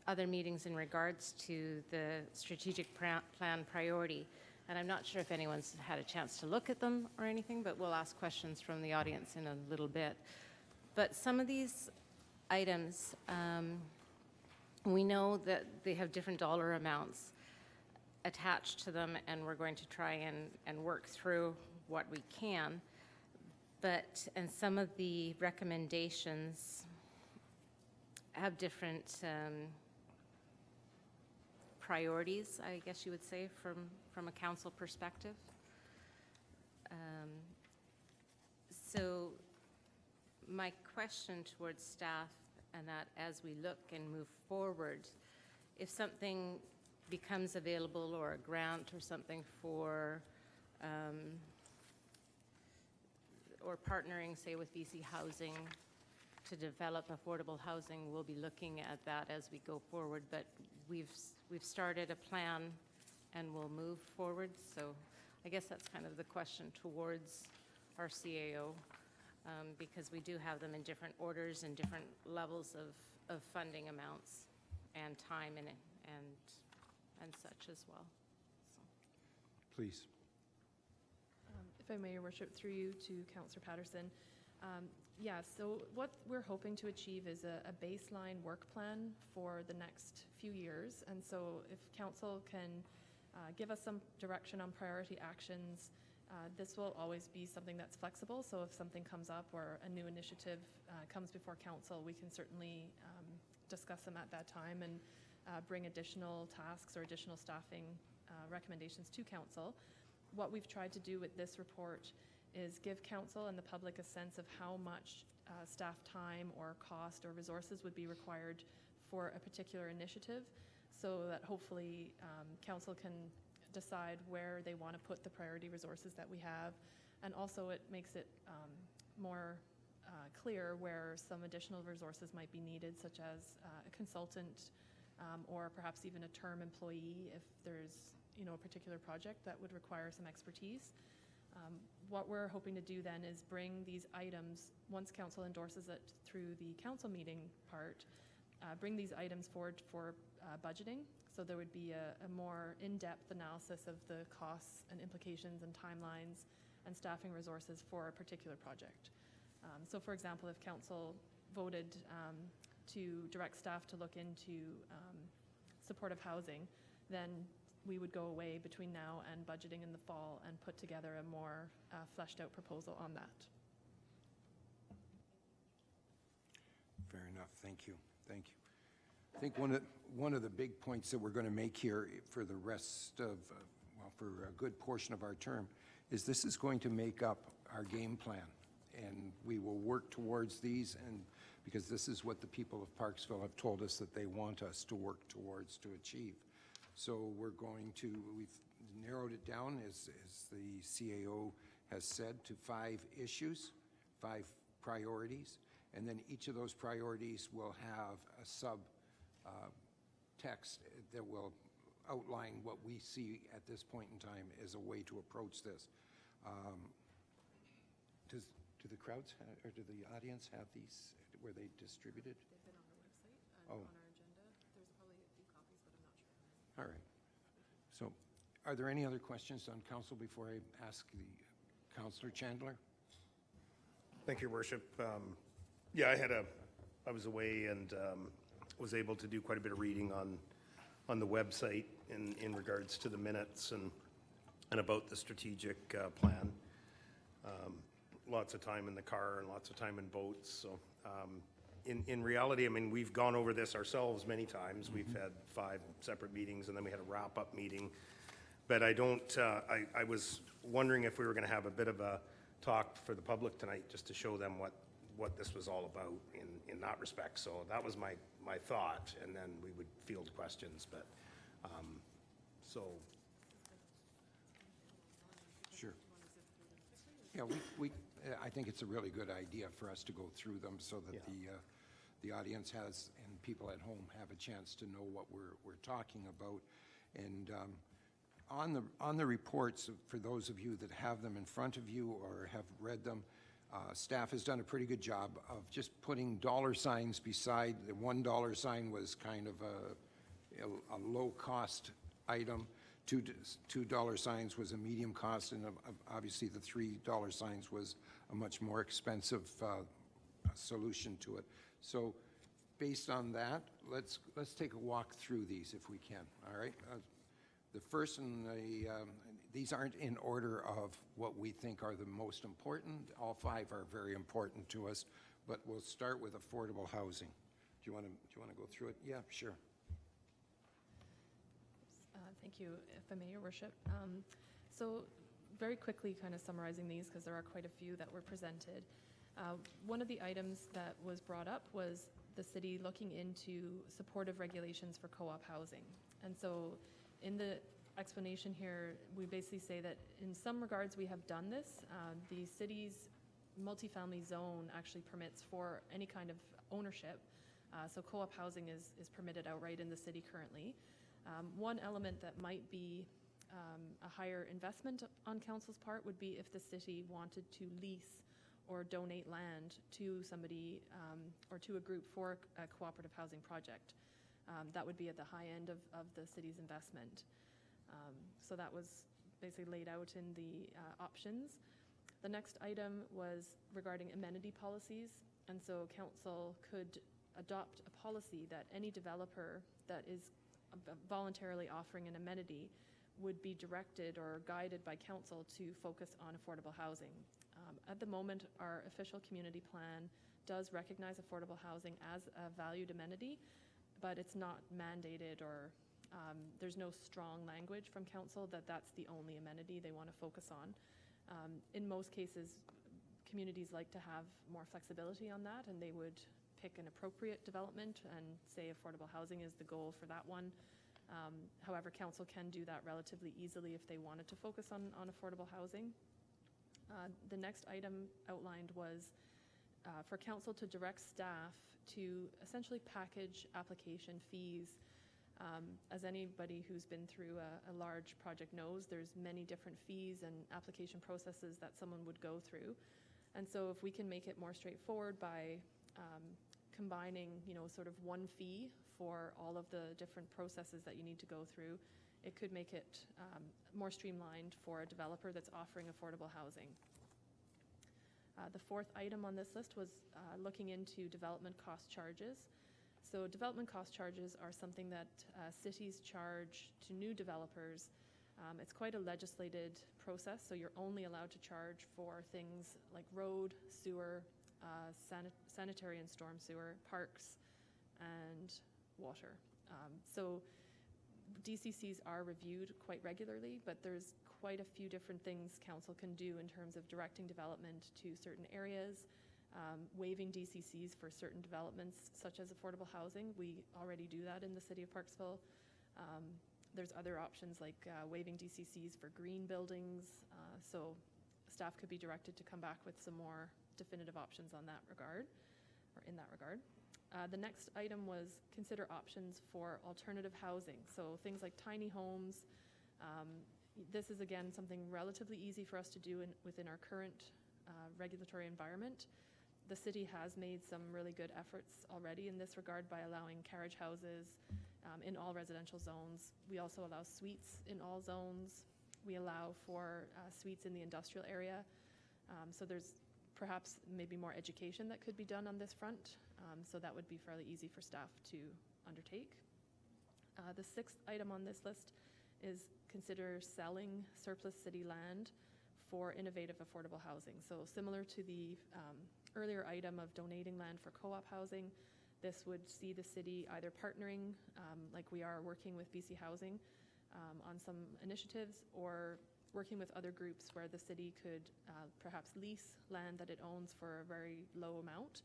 other meetings in regards to the strategic plan priority. And I'm not sure if anyone's had a chance to look at them or anything, but we'll ask questions from the audience in a little bit. But some of these items, we know that they have different dollar amounts attached to them, and we're going to try and work through what we can. And some of the recommendations have different priorities, I guess you would say, from a council perspective. So my question towards staff, and that as we look and move forward, if something becomes available, or a grant or something for, or partnering, say, with BC Housing to develop affordable housing, we'll be looking at that as we go forward. But we've started a plan and we'll move forward. So I guess that's kind of the question towards our CAO, because we do have them in different orders and different levels of funding amounts and time and such as well. So. Please. If I may, Your Worship, through you to Councillor Patterson. So what we're hoping to achieve is a baseline work plan for the next few years. And so if Council can give us some direction on priority actions, this will always be something that's flexible. So if something comes up or a new initiative comes before Council, we can certainly discuss them at that time and bring additional tasks or additional staffing recommendations to Council. What we've tried to do with this report is give Council and the public a sense of how much staff time or cost or resources would be required for a particular initiative, so that hopefully Council can decide where they want to put the priority resources that we have. And also it makes it more clear where some additional resources might be needed, such as a consultant or perhaps even a term employee if there's a particular project that would require some expertise. What we're hoping to do then is bring these items, once Council endorses it through the Council meeting part, bring these items forward for budgeting. So there would be a more in-depth analysis of the costs and implications and timelines and staffing resources for a particular project. So for example, if Council voted to direct staff to look into supportive housing, then we would go away between now and budgeting in the fall and put together a more fleshed out proposal on that. Fair enough. Thank you. Thank you. I think one of the big points that we're going to make here for the rest of, for a good portion of our term, is this is going to make up our game plan. And we will work towards these, and because this is what the people of Parksville have told us that they want us to work towards to achieve. So we've narrowed it down, as the CAO has said, to 5 issues, 5 priorities, and then each of those priorities will have a text that will outline what we see at this point in time as a way to approach this. Do the crowds or do the audience have these? Were they distributed? They've been on the website and on our agenda. There's probably a few copies, but I'm not sure. All right. So are there any other questions on Council before I ask the Councillor Chandler? Thank you, Your Worship. I was away and was able to do quite a bit of reading on the website in regards to the minutes and about the strategic plan. Lots of time in the car and lots of time in boats. So in reality, I mean, we've gone over this ourselves many times. Mm-hmm. We've had 5 separate meetings, and then we had a wrap-up meeting. But I was wondering if we were going to have a bit of a talk for the public tonight, just to show them what this was all about in that respect. So that was my thought, and then we would field questions. But so. Sure. Yeah, I think it's a really good idea for us to go through them so that the audience has, and people at home have a chance to know what we're talking about. And on the reports, for those of you that have them in front of you or have read them, Staff has done a pretty good job of just putting dollar signs beside. The $1 sign was kind of a low-cost item. $2 signs was a medium cost, and obviously the $3 signs was a much more expensive solution to it. So based on that, let's take a walk through these if we can, all right? The first and these aren't in order of what we think are the most important. All 5 are very important to us, but we'll start with affordable housing. Do you want to go through it? Yeah, sure. Thank you, if I may, Your Worship. So very quickly kind of summarizing these, because there are quite a few that were presented. One of the items that was brought up was the city looking into supportive regulations for co-op housing. And so in the explanation here, we basically say that in some regards we have done this. The city's multifamily zone actually permits for any kind of ownership. So co-op housing is permitted outright in the city currently. One element that might be a higher investment on council's part would be if the city wanted to lease or donate land to somebody or to a group for a cooperative housing project. That would be at the high end of the city's investment. So that was basically laid out in the options. The next item was regarding amenity policies. And so council could adopt a policy that any developer that is voluntarily offering an amenity would be directed or guided by council to focus on affordable housing. At the moment, our official community plan does recognize affordable housing as a valued amenity, but it's not mandated or there's no strong language from council that that's the only amenity they want to focus on. In most cases, communities like to have more flexibility on that, and they would pick an appropriate development and say affordable housing is the goal for that one. However, council can do that relatively easily if they wanted to focus on affordable housing. The next item outlined was for council to direct staff to essentially package application fees. As anybody who's been through a large project knows, there's many different fees and application processes that someone would go through. And so if we can make it more straightforward by combining, sort of one fee for all of the different processes that you need to go through, it could make it more streamlined for a developer that's offering affordable housing. The 4th item on this list was looking into development cost charges. So development cost charges are something that cities charge to new developers. It's quite a legislated process, so you're only allowed to charge for things like road, sewer, sanitary and storm sewer, parks, and water. So DCCs are reviewed quite regularly, but there's quite a few different things council can do in terms of directing development to certain areas, waiving DCCs for certain developments such as affordable housing. We already do that in the city of Parksville. There's other options like waiving DCCs for green buildings. So staff could be directed to come back with some more definitive options on that regard, or in that regard. The next item was consider options for alternative housing. So things like tiny homes. This is again something relatively easy for us to do within our current regulatory environment. The city has made some really good efforts already in this regard by allowing carriage houses in all residential zones. We also allow suites in all zones. We allow for suites in the industrial area. So there's perhaps maybe more education that could be done on this front. So that would be fairly easy for staff to undertake. The 6th item on this list is consider selling surplus city land for innovative affordable housing. So similar to the earlier item of donating land for co-op housing, this would see the city either partnering, like we are working with BC Housing on some initiatives, or working with other groups where the city could perhaps lease land that it owns for a very low amount,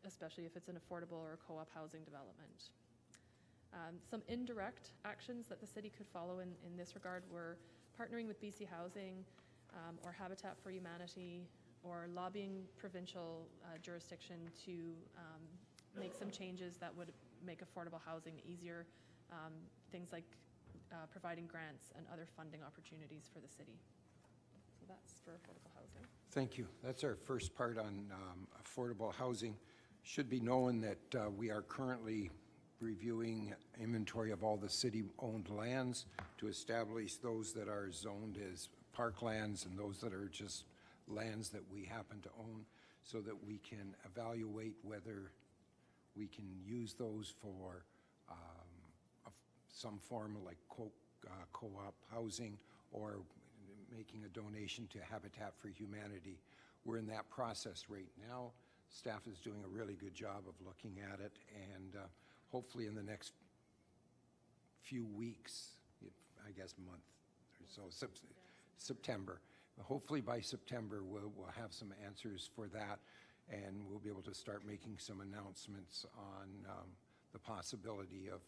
especially if it's an affordable or co-op housing development. Some indirect actions that the city could follow in this regard were partnering with BC Housing or Habitat for Humanity, or lobbying provincial jurisdiction to make some changes that would make affordable housing easier, things like providing grants and other funding opportunities for the city. So that's for affordable housing. Thank you. That's our first part on affordable housing. Should be known that we are currently reviewing inventory of all the city-owned lands to establish those that are zoned as parklands and those that are just lands that we happen to own, so that we can evaluate whether we can use those for some form of like co-op housing or making a donation to Habitat for Humanity. We're in that process right now. Staff is doing a really good job of looking at it, and hopefully in the next few weeks, I guess month or so, September. Hopefully by September we'll have some answers for that, and we'll be able to start making some announcements on the possibility of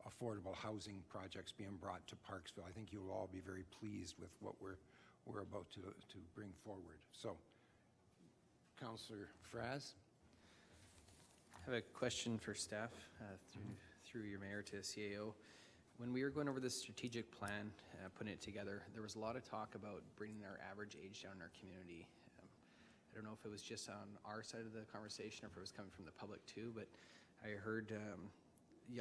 affordable housing projects being brought to Parksville. I think you'll all be very pleased with what we're about to bring forward. So, Councillor Fraz. I have a question for staff through your mayor to CAO. When we were going over the strategic plan, putting it together, there was a lot of talk about bringing our average age down in our community. I don't know if it was just on our side of the conversation or if it was coming from the public too, but I heard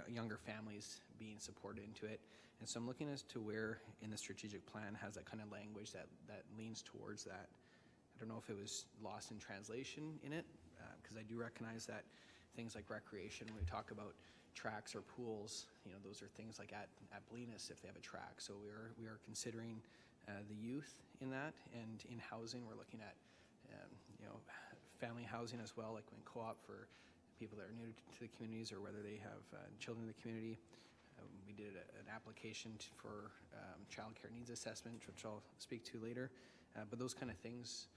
younger families being supported into it. And so I'm looking as to where in the strategic plan has that kind of language that leans towards that. I don't know if it was lost in translation in it, because I do recognize that things like recreation, when we talk about tracks or pools, you know, those are things like at Blenus if they have a track. So we are considering the youth in that, and in housing we're looking at you know, family housing as well, like when co-op for people that are new to the communities or whether they have children in the community. We did an application for child care needs assessment, which I'll speak to later. But those kind of things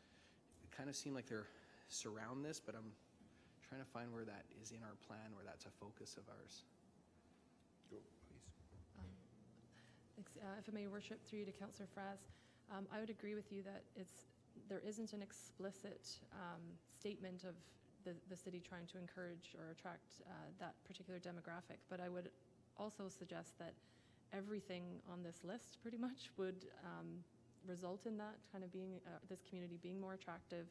kind of seem like they're surround this, but I'm trying to find where that is in our plan, where that's a focus of ours. Go, please. Thanks. If I may, Your Worship, through you to Councillor Fraz, I would agree with you that there isn't an explicit statement of the city trying to encourage or attract that particular demographic, but I would also suggest that everything on this list pretty much would result in that kind of being, this community being more attractive.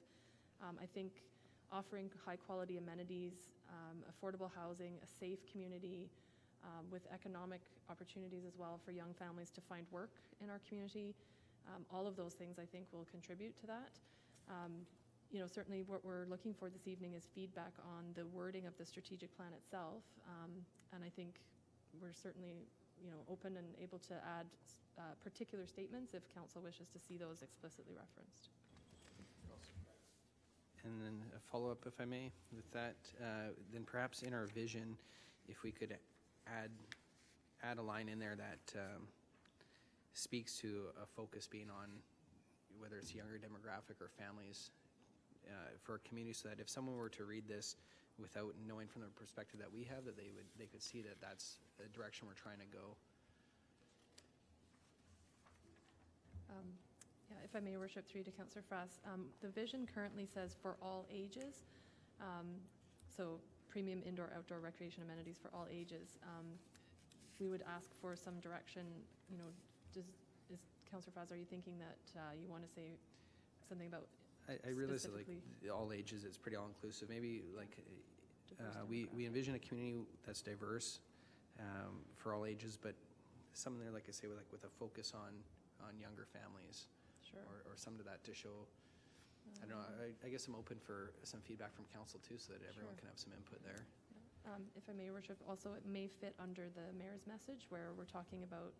I think offering high quality amenities, affordable housing, a safe community with economic opportunities as well for young families to find work in our community, all of those things I think will contribute to that. You know, certainly what we're looking for this evening is feedback on the wording of the strategic plan itself, and I think we're certainly, you know, open and able to add particular statements if council wishes to see those explicitly referenced. And then a follow-up, if I may, with that, then perhaps in our vision, if we could add a line in there that speaks to a focus being on whether it's younger demographic or families for a community, so that if someone were to read this without knowing from the perspective that we have, that they could see that that's the direction we're trying to go. Yeah, if I may, Your Worship, through you to Councillor Fraz, the vision currently says for all ages, so premium indoor-outdoor recreation amenities for all ages. We would ask for some direction, you know, is Councillor Fraz, are you thinking that you want to say something about I realize that like all ages, it's pretty all-inclusive. Maybe like we envision a community that's diverse for all ages, but something there, like I say, with a focus on younger families. Sure. Or some to that to show. I don't know. I guess I'm open for some feedback from council too, so that everyone can have some input there. Yeah. If I may, Your Worship, also it may fit under the mayor's message where we're talking about,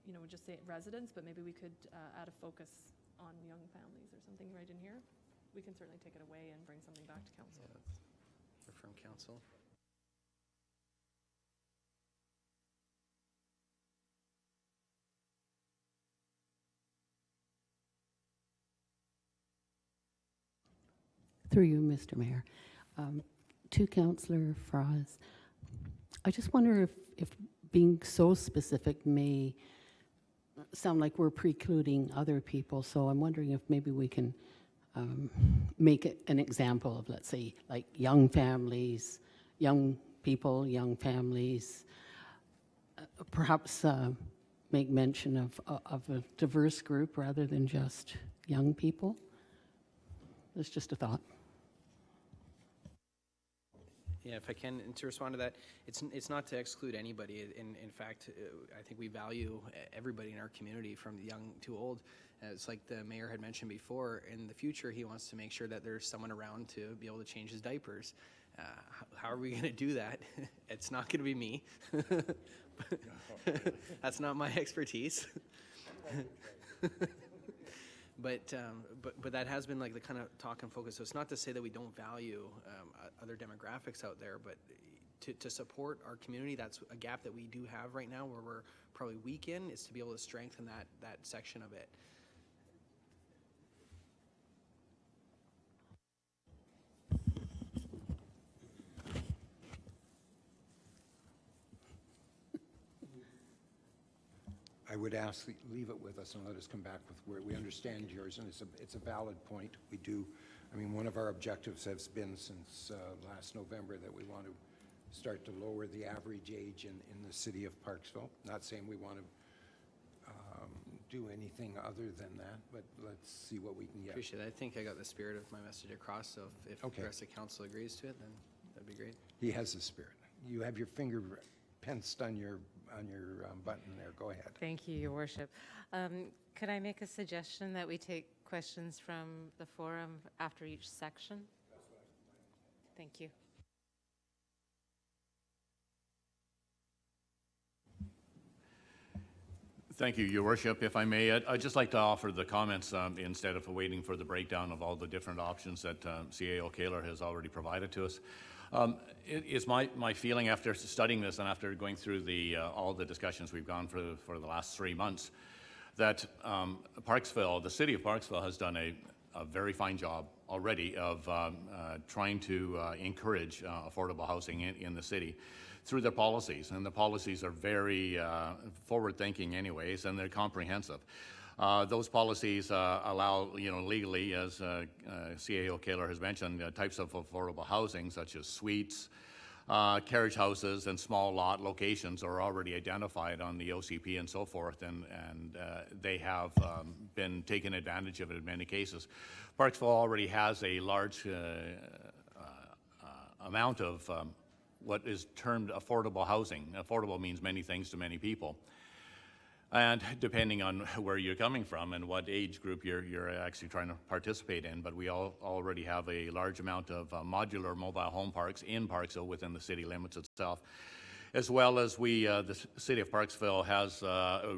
you know, just say residents, but maybe we could add a focus on young families or something right in here. We can certainly take it away and bring something back to council. Yeah, or from council. Through you, Mr. Mayor. To Councillor Fraz, I just wonder if being so specific may sound like we're precluding other people, so I'm wondering if maybe we can make it an example of, let's say, like young families, young people, young families, perhaps make mention of a diverse group rather than just young people. That's just a thought. Yeah, if I can, and to respond to that, it's not to exclude anybody. In fact, I think we value everybody in our community, from the young to old. It's like the mayor had mentioned before, in the future he wants to make sure that there's someone around to be able to change his diapers. How are we going to do that? It's not going to be me. That's not my expertise. But that has been like the kind of talk and focus. So it's not to say that we don't value other demographics out there, but to support our community, that's a gap that we do have right now, where we're probably weak in, is to be able to strengthen that section of it. I would ask, leave it with us and let us come back with where we understand yours, and it's a valid point. We do, I mean, one of our objectives has been since last November that we want to start to lower the average age in the city of Parksville. Not saying we want to do anything other than that, but let's see what we can get. Appreciate it. I think I got the spirit of my message across, so if Okay. the rest of council agrees to it, then that'd be great. He has the spirit. You have your finger pinched on your button there. Go ahead. Thank you, Your Worship. Could I make a suggestion that we take questions from the forum after each section? Thank you. Thank you, Your Worship. If I may, I'd just like to offer the comments instead of waiting for the breakdown of all the different options that CAO Kaler has already provided to us. It's my feeling after studying this and after going through all the discussions we've gone for the last 3 months, that Parksville, the city of Parksville, has done a very fine job already of trying to encourage affordable housing in the city through their policies. And the policies are very forward-thinking anyways, and they're comprehensive. Those policies allow, legally, as CAO Kaler has mentioned, types of affordable housing such as suites, carriage houses, and small lot locations are already identified on the OCP and so forth, and they have been taken advantage of in many cases. Parksville already has a large amount of what is termed affordable housing. Affordable means many things to many people. And depending on where you're coming from and what age group you're actually trying to participate in, but we already have a large amount of modular mobile home parks in Parksville within the city limits itself, as well as the city of Parksville has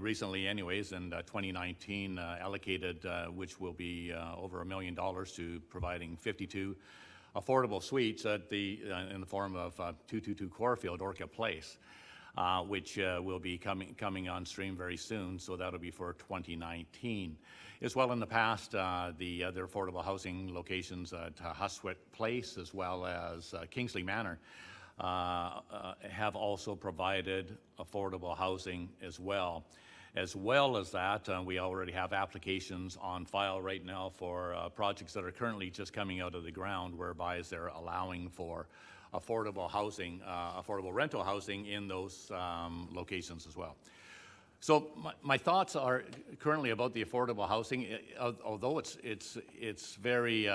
recently anyways in 2019 allocated, which will be over $1 million to providing 52 affordable suites in the form of 222 Corefield, Orchid Place. Which will be coming on stream very soon, so that'll be for 2019. As well, in the past, the other affordable housing locations at Huswick Place as well as Kingsley Manor have also provided affordable housing as well. As well as that, we already have applications on file right now for projects that are currently just coming out of the ground, whereby they're allowing for affordable housing, affordable rental housing in those locations as well. So my thoughts are currently about the affordable housing, although it's very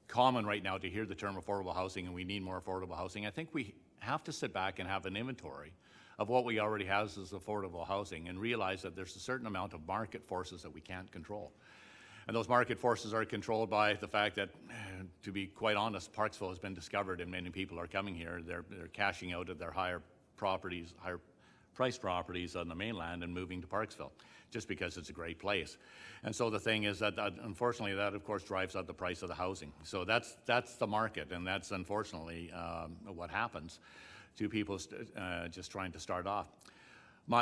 common right now to hear the term affordable housing and we need more affordable housing. I think we have to sit back and have an inventory of what we already have as affordable housing and realize that there's a certain amount of market forces that we can't control. And those market forces are controlled by the fact that, to be quite honest, Parksville has been discovered and many people are coming here. They're cashing out of their higher priced properties on the mainland and moving to Parksville just because it's a great place. And so the thing is that unfortunately that of course drives up the price of the housing. So that's the market, and that's unfortunately what happens to people just trying to start off.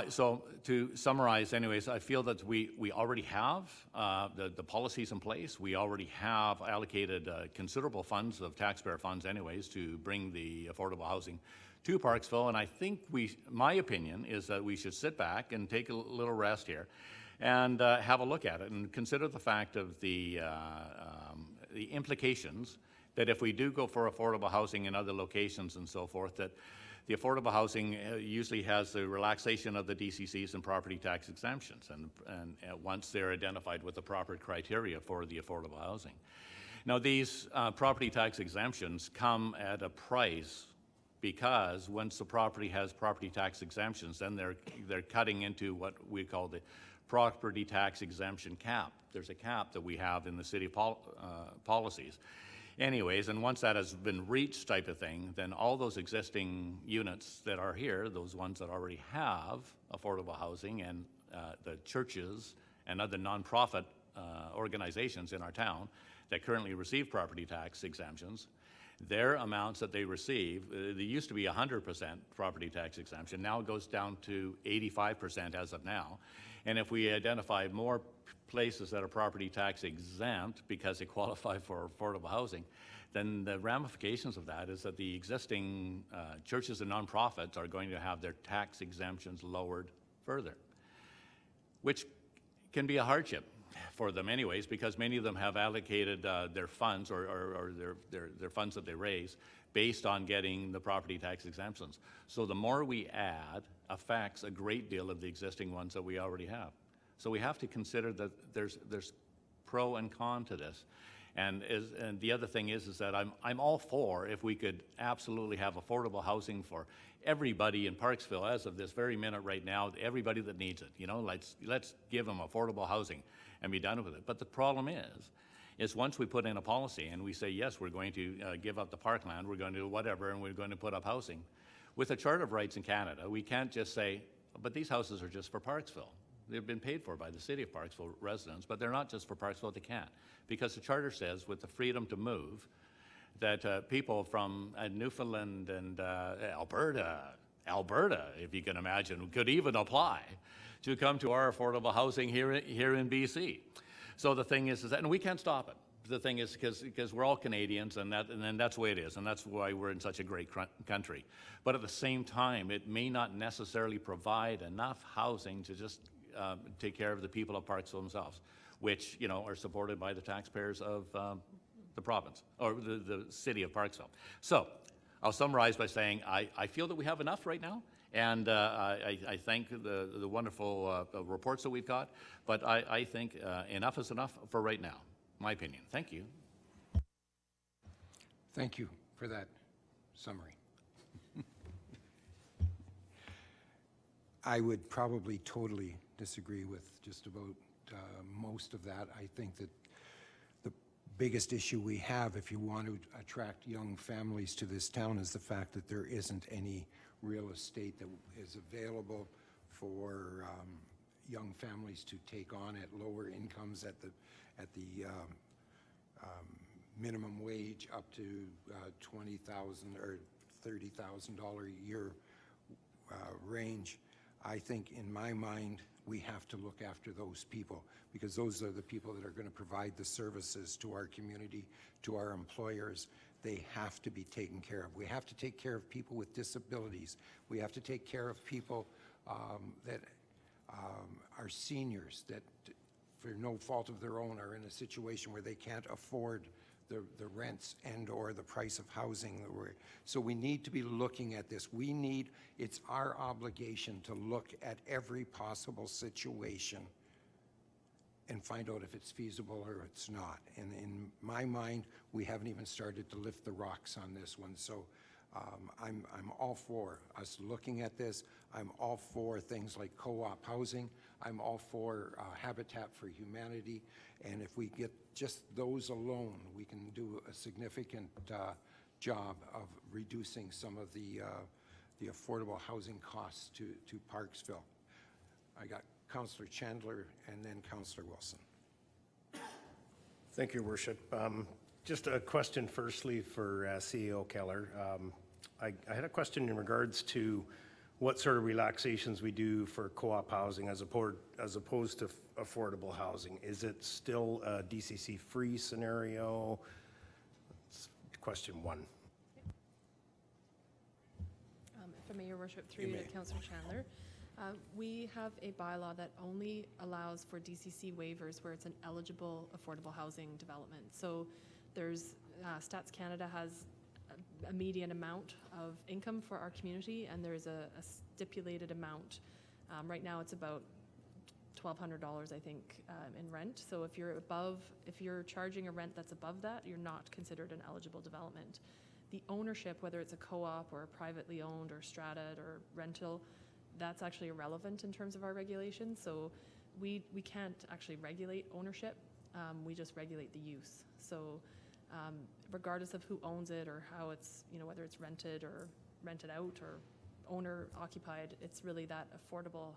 So to summarize anyways, I feel that we already have the policies in place. We already have allocated considerable funds of taxpayer funds anyways to bring the affordable housing to Parksville. And I think my opinion is that we should sit back and take a little rest here and have a look at it and consider the fact of the implications that if we do go for affordable housing in other locations and so forth, that The affordable housing usually has the relaxation of the DCCs and property tax exemptions, and once they're identified with the proper criteria for the affordable housing. Now, these property tax exemptions come at a price, because once the property has property tax exemptions, then they're cutting into what we call the property tax exemption cap. There's a cap that we have in the city policies. Anyways, and once that has been reached type of thing, then all those existing units that are here, those ones that already have affordable housing, and the churches and other nonprofit organizations in our town that currently receive property tax exemptions, their amounts that they receive, they used to be 100% property tax exemption. Now it goes down to 85% as of now. And if we identify more places that are property tax exempt because they qualify for affordable housing, then the ramifications of that is that the existing churches and nonprofits are going to have their tax exemptions lowered further, which can be a hardship for them anyways, because many of them have allocated their funds or their funds that they raise based on getting the property tax exemptions. So the more we add affects a great deal of the existing ones that we already have. So we have to consider that there's pro and con to this. And the other thing is that I'm all for, if we could absolutely have affordable housing for everybody in Parksville as of this very minute right now, everybody that needs it. You know, let's give them affordable housing and be done with it. But the problem is once we put in a policy and we say, yes, we're going to give up the parkland, we're going to do whatever, and we're going to put up housing. With the Charter of Rights in Canada, we can't just say, but these houses are just for Parksville. They've been paid for by the city of Parksville residents, but they're not just for Parksville. They can't, because the Charter says with the freedom to move, that people from Newfoundland and Alberta, if you can imagine, could even apply to come to our affordable housing here in BC. So the thing is that, and we can't stop it. The thing is, because we're all Canadians, and then that's the way it is, and that's why we're in such a great country. But at the same time, it may not necessarily provide enough housing to just take care of the people of Parksville themselves, which, you know, are supported by the taxpayers of the province, or the city of Parksville. So I'll summarize by saying I feel that we have enough right now, and I thank the wonderful reports that we've got, but I think enough is enough for right now, my opinion. Thank you. Thank you for that summary. I would probably totally disagree with just about most of that. I think that the biggest issue we have, if you want to attract young families to this town, is the fact that there isn't any real estate that is available for young families to take on at lower incomes at the minimum wage up to $20,000 or $30,000 a year range. I think in my mind, we have to look after those people, because those are the people that are going to provide the services to our community, to our employers. They have to be taken care of. We have to take care of people with disabilities. We have to take care of people that are seniors, that for no fault of their own are in a situation where they can't afford the rents and or the price of housing. So we need to be looking at this. It's our obligation to look at every possible situation and find out if it's feasible or it's not. And in my mind, we haven't even started to lift the rocks on this one. So I'm all for us looking at this. I'm all for things like co-op housing. I'm all for Habitat for Humanity. And if we get just those alone, we can do a significant job of reducing some of the affordable housing costs to Parksville. I got Councillor Chandler and then Councillor Wilson. Thank you, Your Worship. Just a question firstly for CEO Keller. I had a question in regards to what sort of relaxations we do for co-op housing as opposed to affordable housing. Is it still a DCC-free scenario? That's question one. If I may, Your Worship, through you to Councillor Chandler. We have a bylaw that only allows for DCC waivers where it's an eligible affordable housing development. So there's, Stats Canada has a median amount of income for our community, and there's a stipulated amount. Right now, it's about $1,200, I think, in rent. So if you're charging a rent that's above that, you're not considered an eligible development. The ownership, whether it's a co-op or privately owned or strata or rental, that's actually irrelevant in terms of our regulations. So we can't actually regulate ownership. We just regulate the use. So regardless of who owns it or how it's, whether it's rented or rented out or owner occupied, it's really that affordable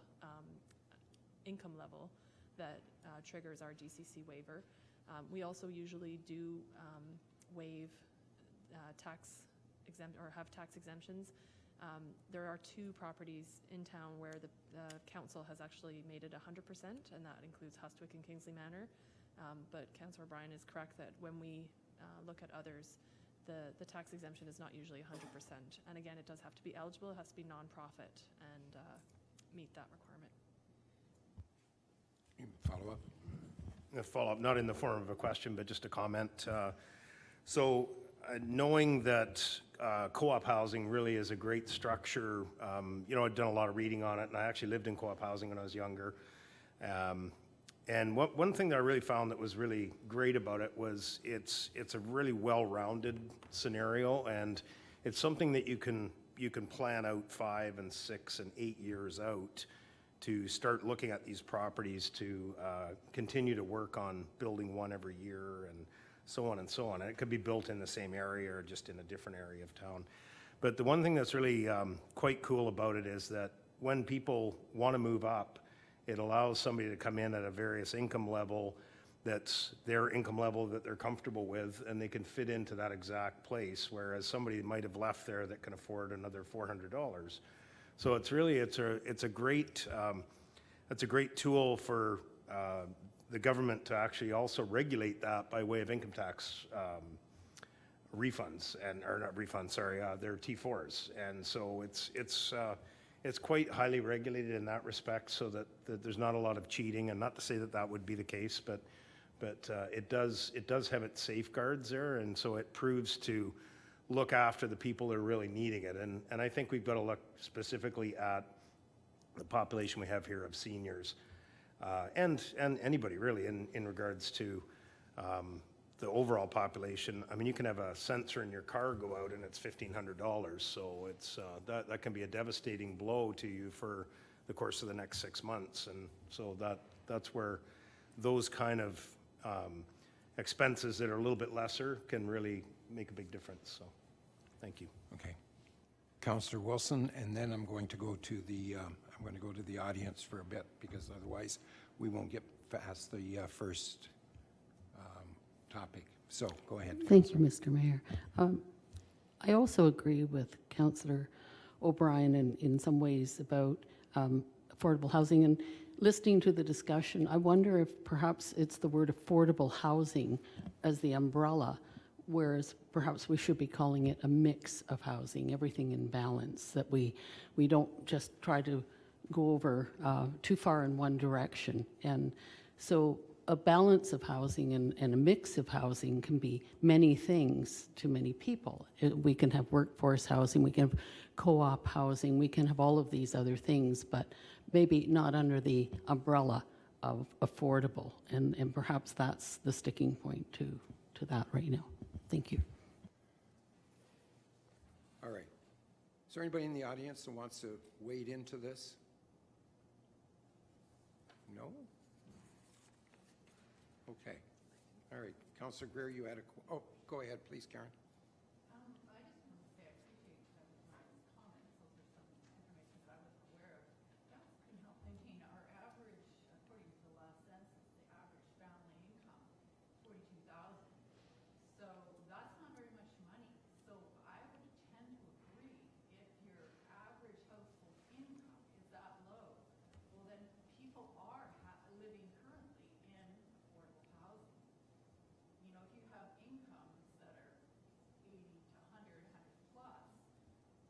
income level that triggers our DCC waiver. We also usually do waive tax exempt or have tax exemptions. There are 2 properties in town where the council has actually made it 100%, and that includes Hustwick and Kingsley Manor. But Councillor O'Brien is correct that when we look at others, the tax exemption is not usually 100%. And again, it does have to be eligible, it has to be nonprofit and meet that requirement. Follow up? A follow-up, not in the form of a question, but just a comment. Knowing that co-op housing really is a great structure, I've done a lot of reading on it, and I actually lived in co-op housing when I was younger. And one thing that I really found that was really great about it was it's a really well-rounded scenario, and it's something that you can plan out 5 and 6 and 8 years out to start looking at these properties to continue to work on building one every year and so on and so on. And it could be built in the same area or just in a different area of town. But the one thing that's really quite cool about it is that when people want to move up, it allows somebody to come in at a various income level that's their income level that they're comfortable with, and they can fit into that exact place, whereas somebody might have left there that can afford another $400. So it's a great tool for the government to actually also regulate that by way of income tax refunds their T4s, and so it's quite highly regulated in that respect, so that there's not a lot of cheating, and not to say that would be the case, but it does have its safeguards there, and so it proves to look after the people that are really needing it, and I think we've got to look specifically at the population we have here of seniors, and anybody really in regards to the overall population. I mean, you can have a sensor in your car go out and it's $1,500, so it's that can be a devastating blow to you for the course of the next 6 months, and so that's where those kind of expenses that are a little bit lesser can really make a big difference. So, thank you. Okay. Councillor Wilson, and then I'm going to go to the audience for a bit, because otherwise we won't get past the first topic. So go ahead. Thank you, Mr. Mayor. I also agree with Councillor O'Brien in some ways about affordable housing. And listening to the discussion, I wonder if perhaps it's the word affordable housing as the umbrella, whereas perhaps we should be calling it a mix of housing, everything in balance, that we don't just try to go over too far in one direction. And so a balance of housing and a mix of housing can be many things to many people. We can have workforce housing, we can have co-op housing, we can have all of these other things, but maybe not under the umbrella of affordable. And perhaps that's the sticking point to that right now. Thank you. All right. Is there anybody in the audience that wants to wade into this? No? Okay. All right. Councillor Greer, you had go ahead, please, Karen. I just want to say I appreciate Brian's comments. Those are some information that I wasn't aware of. That couldn't help thinking our average, according to the last census, the average family income, $42,000. So that's not very much money. So I would tend to agree if your average household income is that low, well then people are living currently in affordable housing. You know, if you have incomes that are 80 to 100, 100 plus,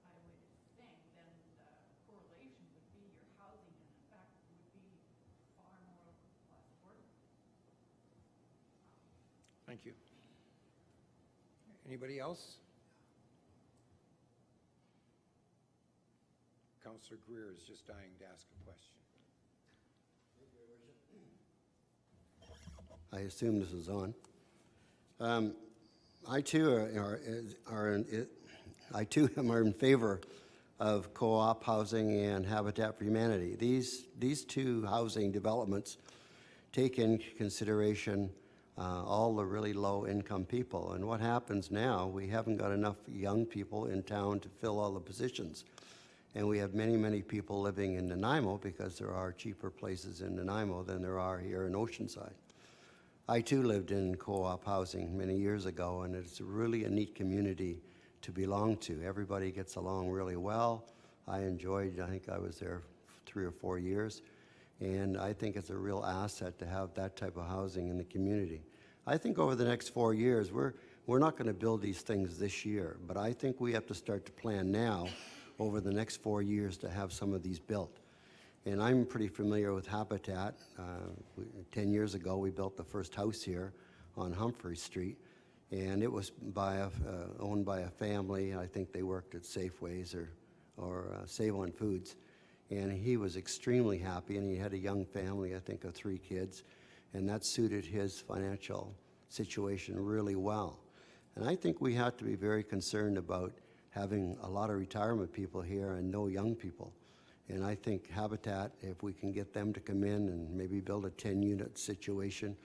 I would think then the correlation would be your housing in effect would be far more less affordable. Thank you. Anybody else? Councillor Greer is just dying to ask a question. I assume this is on. I too am in favor of co-op housing and Habitat for Humanity. These two housing developments take into consideration all the really low-income people. And what happens now, we haven't got enough young people in town to fill all the positions. And we have many, many people living in Nanaimo because there are cheaper places in Nanaimo than there are here in Oceanside. I too lived in co-op housing many years ago, and it's really a neat community to belong to. Everybody gets along really well. I think I was there 3 or 4 years, and I think it's a real asset to have that type of housing in the community. I think over the next 4 years, we're not going to build these things this year, but I think we have to start to plan now over the next 4 years to have some of these built. And I'm pretty familiar with Habitat. 10 years ago, we built the first house here on Humphrey Street, and it was owned by a family. I think they worked at Safeways or Save-On Foods, and he was extremely happy, and he had a young family, I think of 3 kids, and that suited his financial situation really well. And I think we have to be very concerned about having a lot of retirement people here and no young people. And I think Habitat, if we can get them to come in and maybe build a 10-unit situation,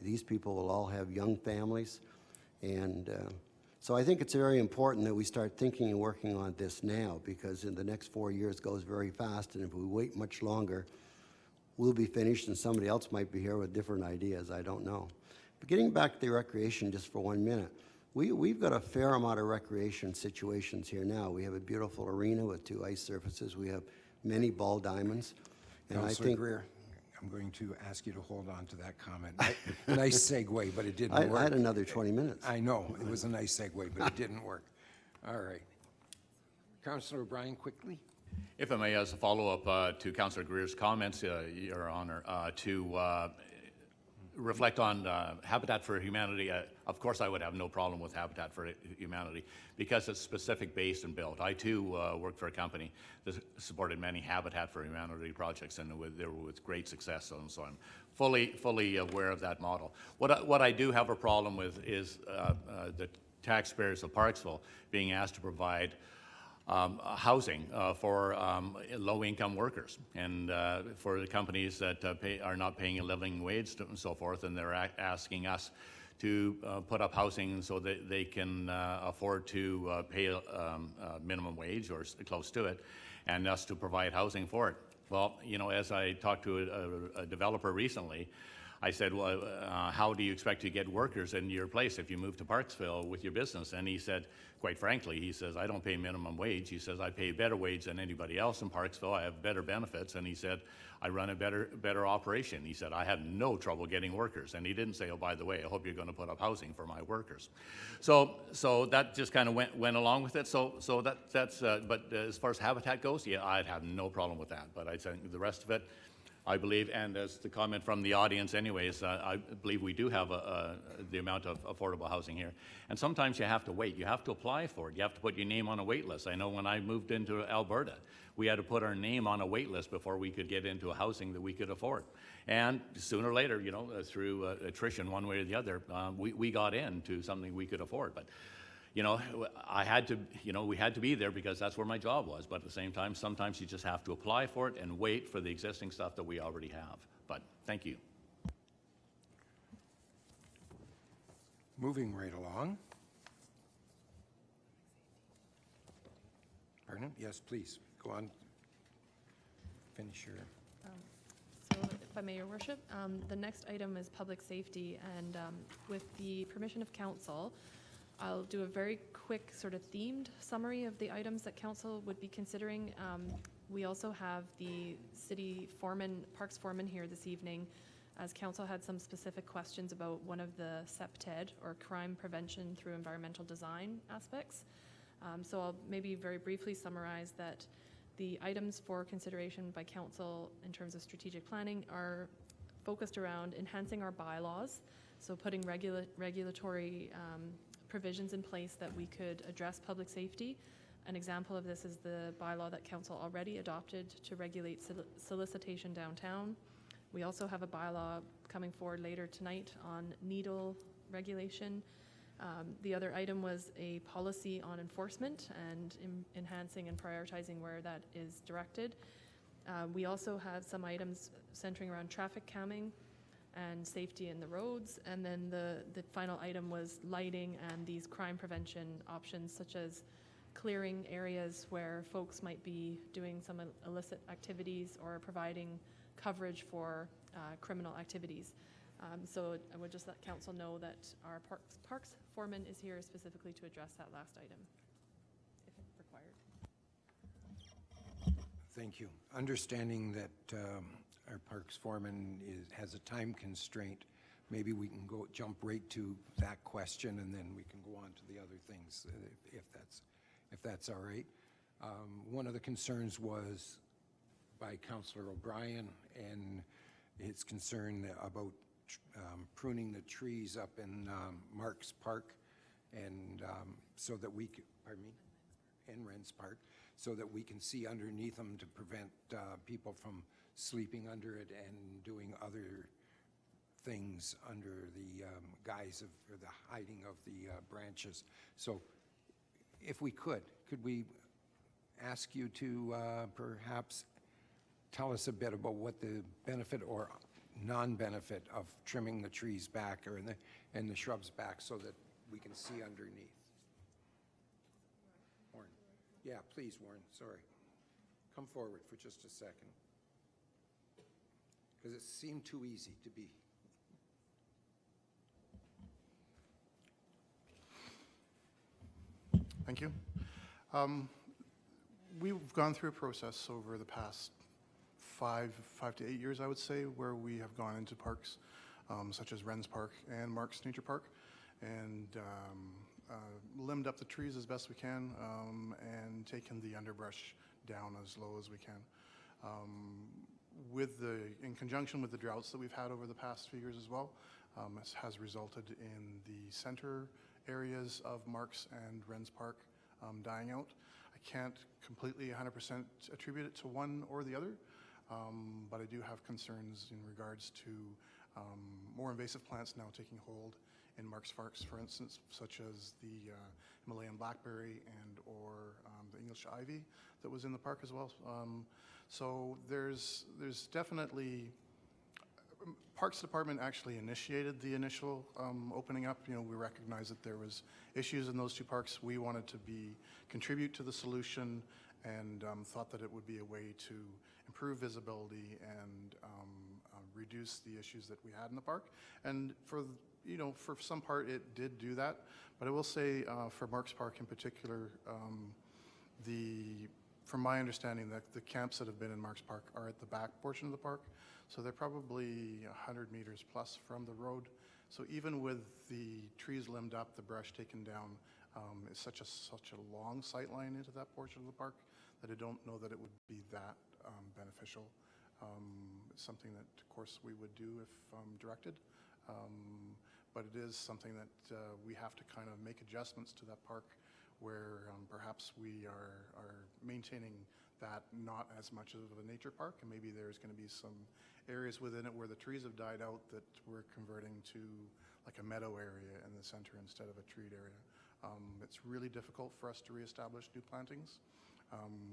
these people will all have young families. And so I think it's very important that we start thinking and working on this now, because in the next 4 years goes very fast, and if we wait much longer, we'll be finished and somebody else might be here with different ideas, I don't know. But getting back to the recreation just for 1 minute, we've got a fair amount of recreation situations here now. We have a beautiful arena with 2 ice surfaces. We have many ball diamonds. And Councillor Greer, I'm going to ask you to hold on to that comment. Nice segue, but it didn't work. I had another 20 minutes. I know, it was a nice segue, but it didn't work. All right. Councillor O'Brien, quickly. If I may, as a follow-up to Councillor Greer's comments, Your Honour, to reflect on Habitat for Humanity. Of course, I would have no problem with Habitat for Humanity because it's specific based and built. I too worked for a company that supported many Habitat for Humanity projects, and they were with great success. And so I'm fully aware of that model. What I do have a problem with is the taxpayers of Parksville being asked to provide housing for low-income workers and for the companies that are not paying a living wage and so forth, and they're asking us to put up housing so that they can afford to pay a minimum wage or close to it, and us to provide housing for it. Well, you know, as I talked to a developer recently, I said, well, how do you expect to get workers in your place if you move to Parksville with your business? And he said, quite frankly, he says, I don't pay minimum wage. He says, I pay better wage than anybody else in Parksville. I have better benefits. And he said, I run a better operation. He said, I have no trouble getting workers. And he didn't say, oh, by the way, I hope you're going to put up housing for my workers. So that just kind of went along with it. So that's, but as far as Habitat goes, yeah, I'd have no problem with that. But I think the rest of it, I believe, and as the comment from the audience anyways, I believe we do have the amount of affordable housing here. And sometimes you have to wait. You have to apply for it. You have to put your name on a wait list. I know when I moved into Alberta, we had to put our name on a wait list before we could get into a housing that we could afford. And sooner or later, you know, through attrition one way or the other, we got into something we could afford. But you know, we had to be there because that's where my job was. But at the same time, sometimes you just have to apply for it and wait for the existing stuff that we already have. But thank you. Moving right along. Pardon? Yes, please. Go on. Finish your... So, if I may, Your Worship, the next item is public safety, and with the permission of Council, I'll do a very quick sort of themed summary of the items that Council would be considering. We also have the City Foreman, Parks Foreman here this evening, as Council had some specific questions about one of the CPTED, or Crime Prevention Through Environmental Design aspects. So I'll maybe very briefly summarize that the items for consideration by Council in terms of strategic planning are focused around enhancing our bylaws, so putting regulatory provisions in place that we could address public safety An example of this is the bylaw that council already adopted to regulate solicitation downtown. We also have a bylaw coming forward later tonight on needle regulation. The other item was a policy on enforcement and enhancing and prioritizing where that is directed. We also have some items centering around traffic calming and safety in the roads. And then the final item was lighting and these crime prevention options, such as clearing areas where folks might be doing some illicit activities or providing coverage for criminal activities. So I would just let council know that our parks foreman is here specifically to address that last item, if required. Thank you. Understanding that our parks foreman has a time constraint, maybe we can jump right to that question, and then we can go on to the other things, if that's all right. One of the concerns was by Councillor O'Brien and his concern about pruning the trees up in Marks Park, and so that we could, pardon me, in Ren's Park, so that we can see underneath them to prevent people from sleeping under it and doing other things under the guise of, or the hiding of the branches. So if we could we ask you to perhaps tell us a bit about what the benefit or non-benefit of trimming the trees back or and the shrubs back so that we can see underneath? Warren. Yeah, please, Warren, sorry. Come forward for just a second. Because it seemed too easy to be. Thank you. We've gone through a process over the past 5 to 8 years, I would say, where we have gone into parks such as Ren's Park and Marks Nature Park and limbed up the trees as best we can and taken the underbrush down as low as we can. In conjunction with the droughts that we've had over the past few years as well, this has resulted in the center areas of Marks and Ren's Park dying out. I can't completely 100% attribute it to one or the other, but I do have concerns in regards to more invasive plants now taking hold in Marks Parks, for instance, such as the Himalayan blackberry and or the English ivy that was in the park as well. So there's definitely, Parks Department actually initiated the initial opening up. You know, we recognized that there was issues in those two parks. We wanted to contribute to the solution and thought that it would be a way to improve visibility and reduce the issues that we had in the park. And for some part, it did do that. But I will say for Marks Park in particular, from my understanding, that the camps that have been in Marks Park are at the back portion of the park. So they're probably 100 meters plus from the road. So even with the trees limbed up, the brush taken down, it's such a long sight line into that portion of the park that I don't know that it would be that beneficial. It's something that, of course, we would do if directed. But it is something that we have to kind of make adjustments to that park where perhaps we are maintaining that not as much of a nature park, and maybe there's going to be some areas within it where the trees have died out that we're converting to like a meadow area in the center instead of a treed area. It's really difficult for us to reestablish new plantings.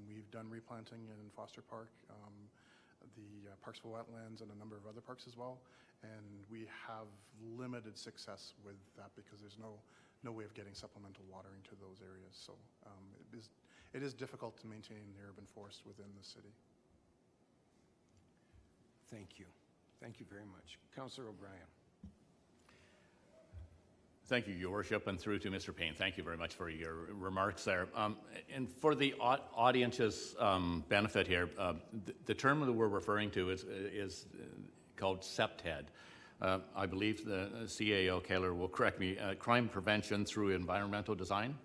We've done replanting in Foster Park, the Parksville Wetlands, and a number of other parks as well, and we have limited success with that because there's no way of getting supplemental watering to those areas. So it is difficult to maintain the urban forest within the city. Thank you. Thank you very much. Councillor O'Brien. Thank you, Your Worship, and through to Mr. Payne. Thank you very much for your remarks there. And for the audience's benefit here, the term that we're referring to is called CEPTED. I believe the CAO, Kaylor, will correct me, crime prevention through environmental design.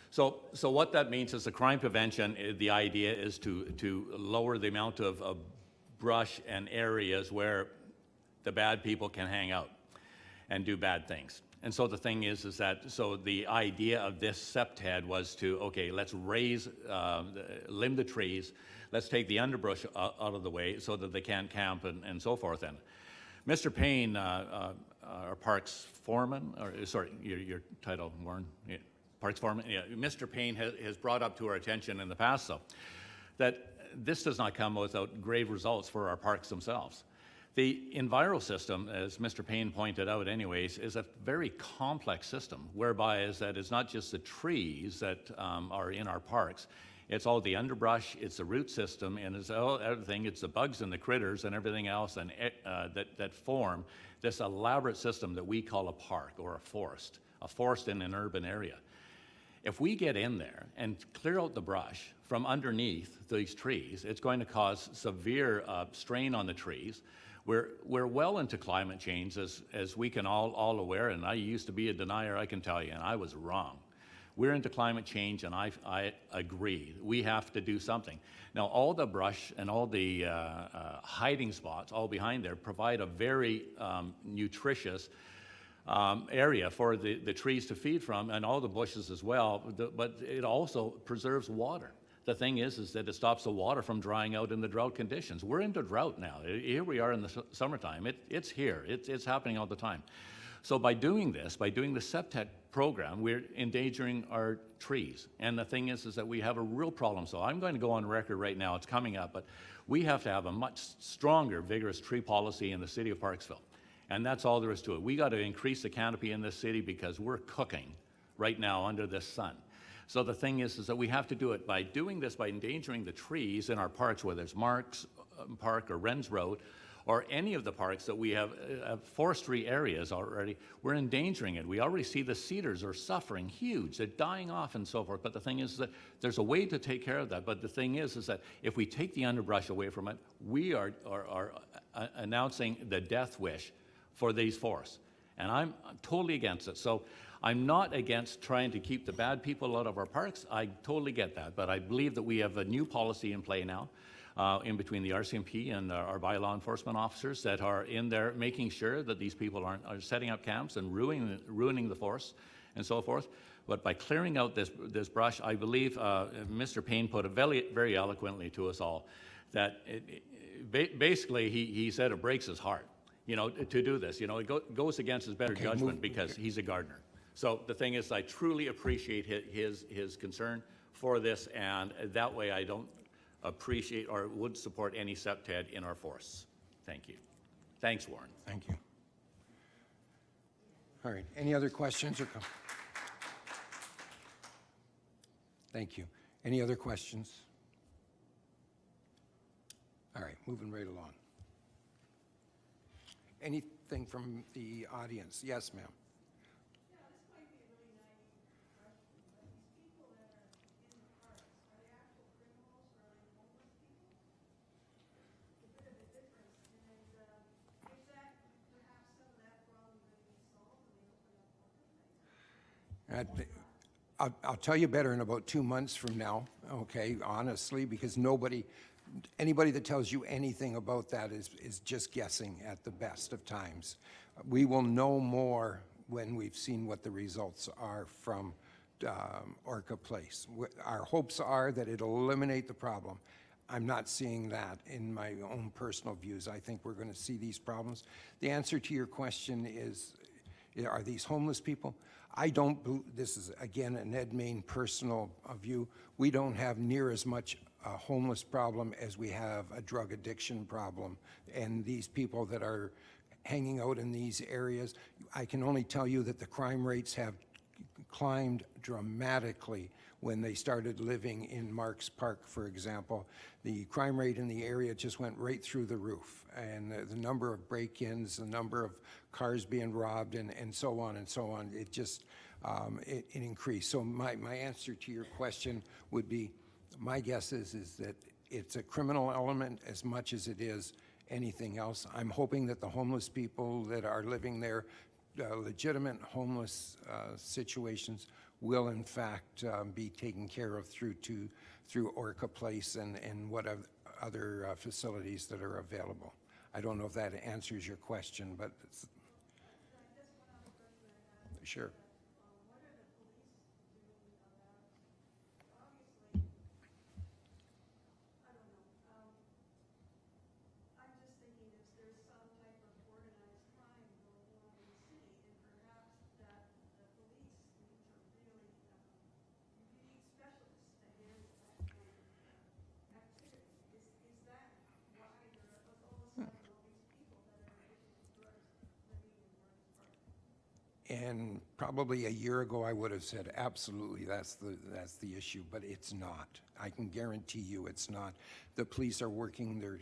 So what that means is the crime prevention, the idea is to lower the amount of brush and areas where the bad people can hang out and do bad things. And so the thing is that, so the idea of this septhead was to, okay, let's limb the trees, let's take the underbrush out of the way so that they can't camp and so forth. And Mr. Payne, our parks foreman, or sorry, your title, Warren? Yeah, parks foreman? Yeah, Mr. Payne has brought up to our attention in the past, though, that this does not come without grave results for our parks themselves. The enviro system, as Mr. Payne pointed out anyways, is a very complex system, whereby is that it's not just the trees that are in our parks, it's all the underbrush, it's the root system, and it's all everything, it's the bugs and the critters and everything else and that form this elaborate system that we call a park or a forest in an urban area. If we get in there and clear out the brush from underneath these trees, it's going to cause severe strain on the trees. We're well into climate change, as we can all aware, and I used to be a denier, I can tell you, and I was wrong. We're into climate change, and I agree. We have to do something. Now, all the brush and all the hiding spots all behind there provide a very nutritious area for the trees to feed from, and all the bushes as well, but it also preserves water. The thing is that it stops the water from drying out in the drought conditions. We're into drought now. Here we are in the summertime. It's here. It's happening all the time. So by doing this, by doing the septet program, we're endangering our trees. And the thing is that we have a real problem. So I'm going to go on record right now. It's coming up, but we have to have a much stronger, vigorous tree policy in the city of Parksville. And that's all there is to it. We got to increase the canopy in this city because we're cooking right now under this sun. So the thing is that we have to do it by doing this, by endangering the trees in our parks, whether it's Marks Park or Wren's Road, or any of the parks that we have forestry areas already, we're endangering it. We already see the cedars are suffering huge. They're dying off and so forth. But the thing is that there's a way to take care of that. But the thing is that if we take the underbrush away from it, we are announcing the death wish for these forests. And I'm totally against it. So I'm not against trying to keep the bad people out of our parks. I totally get that. But I believe that we have a new policy in play now in between the RCMP and our bylaw enforcement officers that are in there making sure that these people are setting up camps and ruining the forests and so forth. But by clearing out this brush, I believe Mr. Payne put it very eloquently to us all that basically he said it breaks his heart, to do this. It goes against his better judgment because he's a gardener. So the thing is, I truly appreciate his concern for this, and that way I don't appreciate or would support any septed in our forests. Thank you. Thanks, Warren. Thank you. All right, any other questions or comments? Thank you. Any other questions? All right, moving right along. Anything from the audience? Yes, ma'am. I'll tell you better in about 2 months from now, okay, honestly, because anybody that tells you anything about that is just guessing at the best of times. We will know more when we've seen what the results are from Orca Place. Our hopes are that it'll eliminate the problem. I'm not seeing that in my own personal views. I think we're going to see these problems. The answer to your question is, are these homeless people? This is, again, an Ed Main personal view. We don't have near as much a homeless problem as we have a drug addiction problem. And these people that are hanging out in these areas, I can only tell you that the crime rates have climbed dramatically when they started living in Marks Park, for example. The crime rate in the area just went right through the roof. And the number of break-ins, the number of cars being robbed, and so on and so on, it just, it increased. So my answer to your question would be, my guess is that it's a criminal element as much as it is anything else. I'm hoping that the homeless people that are living there, legitimate homeless situations, will in fact be taken care of through Orca Place and what other facilities that are available. I don't know if that answers your question, but Sure. What are the police doing about, obviously, I don't know. I'm just thinking if there's some type of organized crime going on in the city, and perhaps that the police need to really, you need specialists to handle that kind of activity. Is that why there are all of a sudden all these people that are addicted to drugs living in Morris Park? And probably a year ago, I would have said, absolutely, that's the issue, but it's not. I can guarantee you it's not. The police are working their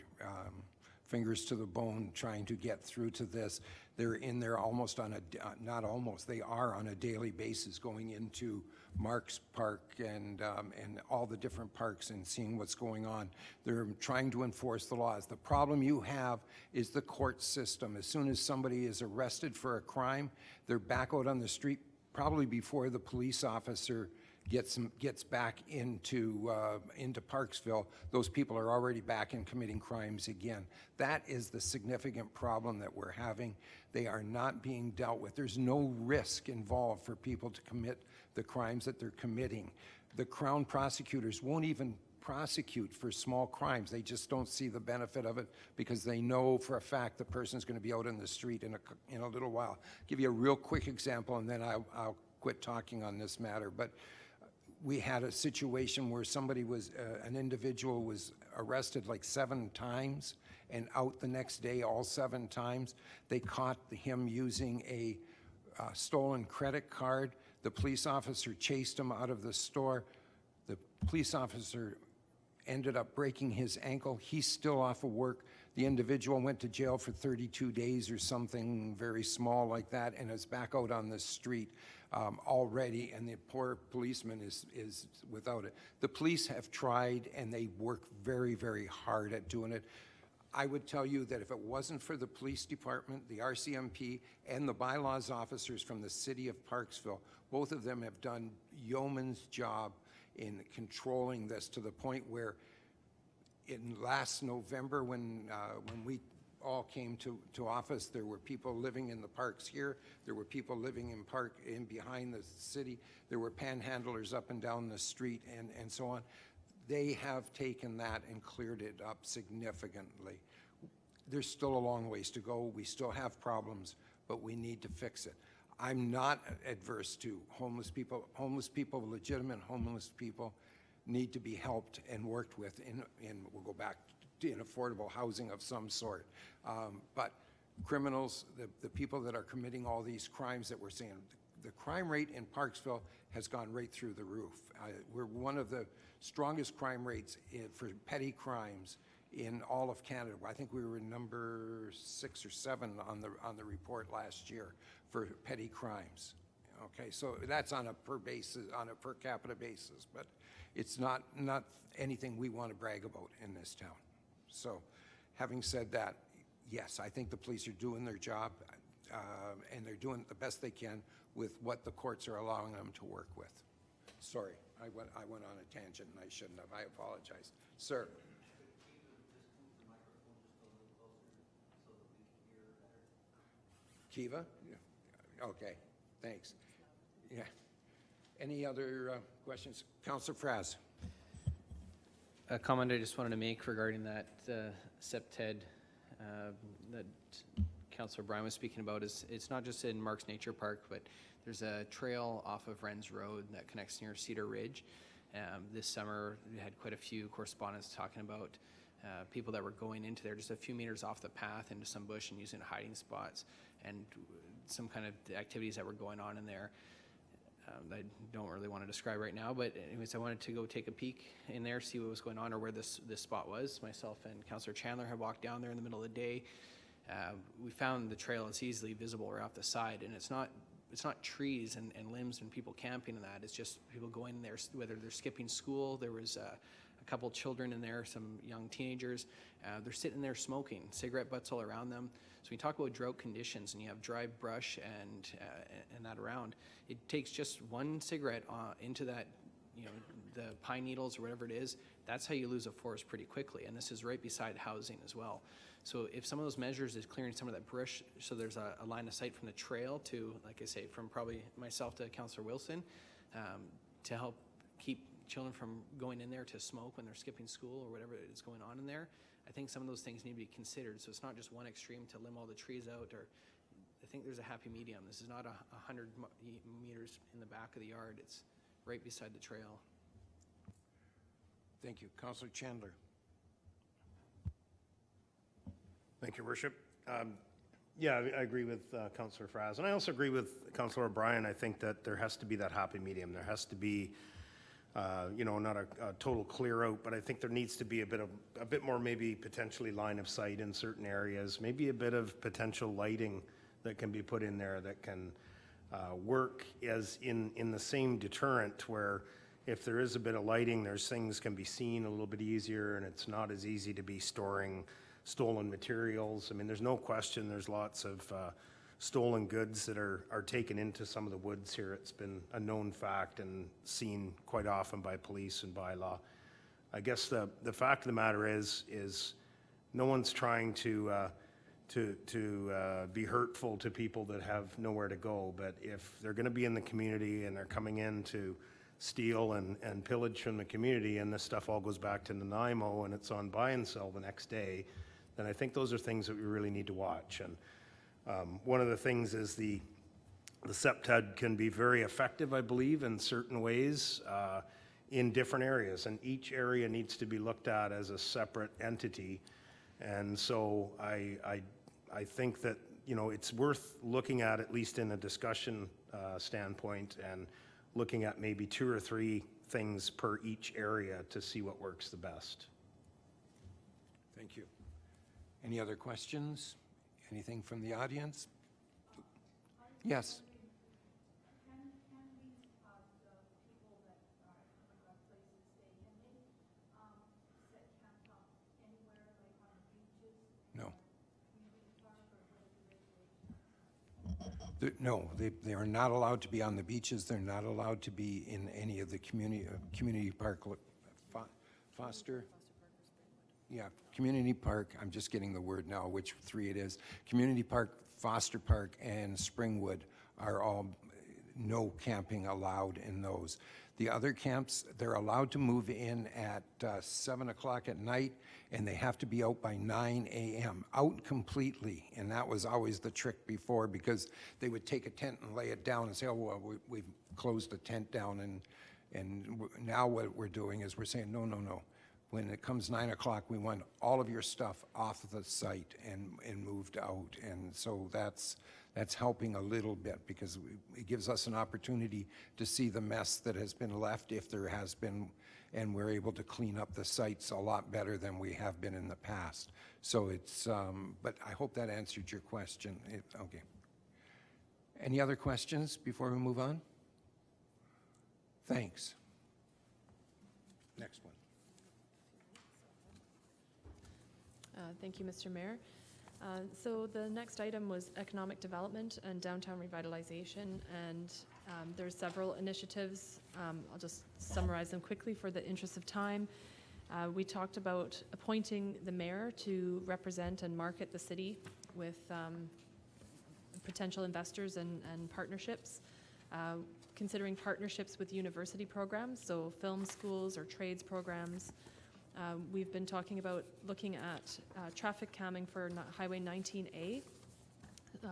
fingers to the bone, trying to get through to this. They're in there almost on a, not almost, they are on a daily basis going into Marks Park and all the different parks and seeing what's going on. They're trying to enforce the laws. The problem you have is the court system. As soon as somebody is arrested for a crime, they're back out on the street probably before the police officer gets back into Parksville. Those people are already back and committing crimes again. That is the significant problem that we're having. They are not being dealt with. There's no risk involved for people to commit the crimes that they're committing. The Crown prosecutors won't even prosecute for small crimes. They just don't see the benefit of it because they know for a fact the person's going to be out in the street in a little while. I'll give you a real quick example, and then I'll quit talking on this matter. But we had a situation where somebody was, an individual was arrested like 7 times and out the next day all 7 times. They caught him using a stolen credit card. The police officer chased him out of the store. The police officer ended up breaking his ankle. He's still off of work. The individual went to jail for 32 days or something very small like that and is back out on the street already, and the poor policeman is without it. The police have tried, and they work very, very hard at doing it. I would tell you that if it wasn't for the police department, the RCMP, and the bylaws officers from the city of Parksville, both of them have done yeoman's job in controlling this to the point where in last November when we all came to office, there were people living in the parks here, there were people living in behind the city, there were panhandlers up and down the street and so on. They have taken that and cleared it up significantly. There's still a long ways to go. We still have problems, but we need to fix it. I'm not adverse to homeless people. Homeless people, legitimate homeless people, need to be helped and worked with we'll go back in affordable housing of some sort. But criminals, the people that are committing all these crimes that we're seeing, the crime rate in Parksville has gone right through the roof. We're one of the strongest crime rates for petty crimes in all of Canada. I think we were number 6 or 7 on the report last year for petty crimes. Okay, so that's on a per capita basis, but it's not anything we want to brag about in this town. So, having said that, yes, I think the police are doing their job, and they're doing the best they can with what the courts are allowing them to work with. Sorry, I went on a tangent and I shouldn't have. I apologize. Sir. Kiva? Yeah. Okay, thanks. Yeah. Any other questions? Councillor Fraz. A comment I just wanted to make regarding that SEPTED that Councillor Bryan was speaking about is it's not just in Marks Nature Park, but there's a trail off of Wren's Road that connects near Cedar Ridge. This summer, we had quite a few correspondents talking about people that were going into there just a few meters off the path into some bush and using hiding spots and some kind of activities that were going on in there. I don't really want to describe right now, but anyways, I wanted to go take a peek in there, see what was going on or where this spot was. Myself and Councillor Chandler had walked down there in the middle of the day. We found the trail is easily visible right off the side, and it's not trees and limbs and people camping in that. It's just people going in there, whether they're skipping school. There was a couple children in there, some young teenagers. They're sitting there smoking, cigarette butts all around them. So when you talk about drought conditions and you have dry brush and that around, it takes just one cigarette into that, the pine needles or whatever it is, that's how you lose a forest pretty quickly. And this is right beside housing as well. So if some of those measures is clearing some of that brush, so there's a line of sight from the trail to, like I say, from probably myself to Councillor Wilson, to help keep children from going in there to smoke when they're skipping school or whatever is going on in there. I think some of those things need to be considered. So it's not just one extreme to limb all the trees out, or I think there's a happy medium. This is not 100 meters in the back of the yard. It's right beside the trail. Thank you. Councillor Chandler. Thank you, Worship. Yeah, I agree with Councillor Fraz, and I also agree with Councillor O'Brien. I think that there has to be that happy medium. There has to be, not a total clear out, but I think there needs to be a bit more maybe potentially line of sight in certain areas, maybe a bit of potential lighting that can be put in there that can work as in the same deterrent, where if there is a bit of lighting, there's things can be seen a little bit easier, and it's not as easy to be storing stolen materials. I mean, there's no question there's lots of stolen goods that are taken into some of the woods here. It's been a known fact and seen quite often by police and by law. I guess the fact of the matter is no one's trying to be hurtful to people that have nowhere to go, but if they're going to be in the community and they're coming in to steal and pillage from the community, and this stuff all goes back to Nanaimo and it's on buy and sell the next day, then I think those are things that we really need to watch. And one of the things is the SEPTED can be very effective, I believe, in certain ways in different areas, and each area needs to be looked at as a separate entity. And so I think that, it's worth looking at least in a discussion standpoint, and looking at maybe 2 or 3 things per each area to see what works the best. Thank you. Any other questions? Anything from the audience? Yes. No. No, they are not allowed to be on the beaches. They're not allowed to be in any of the community park. Foster? Yeah, community park, I'm just getting the word now, which 3 it is. Community park, Foster Park, and Springwood are all no camping allowed in those. The other camps, they're allowed to move in at 7 o'clock at night, and they have to be out by 9 a.m., out completely. And that was always the trick before, because they would take a tent and lay it down and say, oh, well, we've closed the tent down. And now what we're doing is we're saying, no. When it comes 9 o'clock, we want all of your stuff off of the site and moved out. And so that's helping a little bit, because it gives us an opportunity to see the mess that has been left, if there has been, and we're able to clean up the sites a lot better than we have been in the past. So it's, but I hope that answered your question. Okay. Any other questions before we move on? Thanks. Next one. Thank you, Mr. Mayor. So the next item was economic development and downtown revitalization, and there's several initiatives. I'll just summarize them quickly for the interest of time. We talked about appointing the mayor to represent and market the city with potential investors and partnerships, considering partnerships with university programs, so film schools or trades programs. We've been talking about looking at traffic calming for Highway 19A,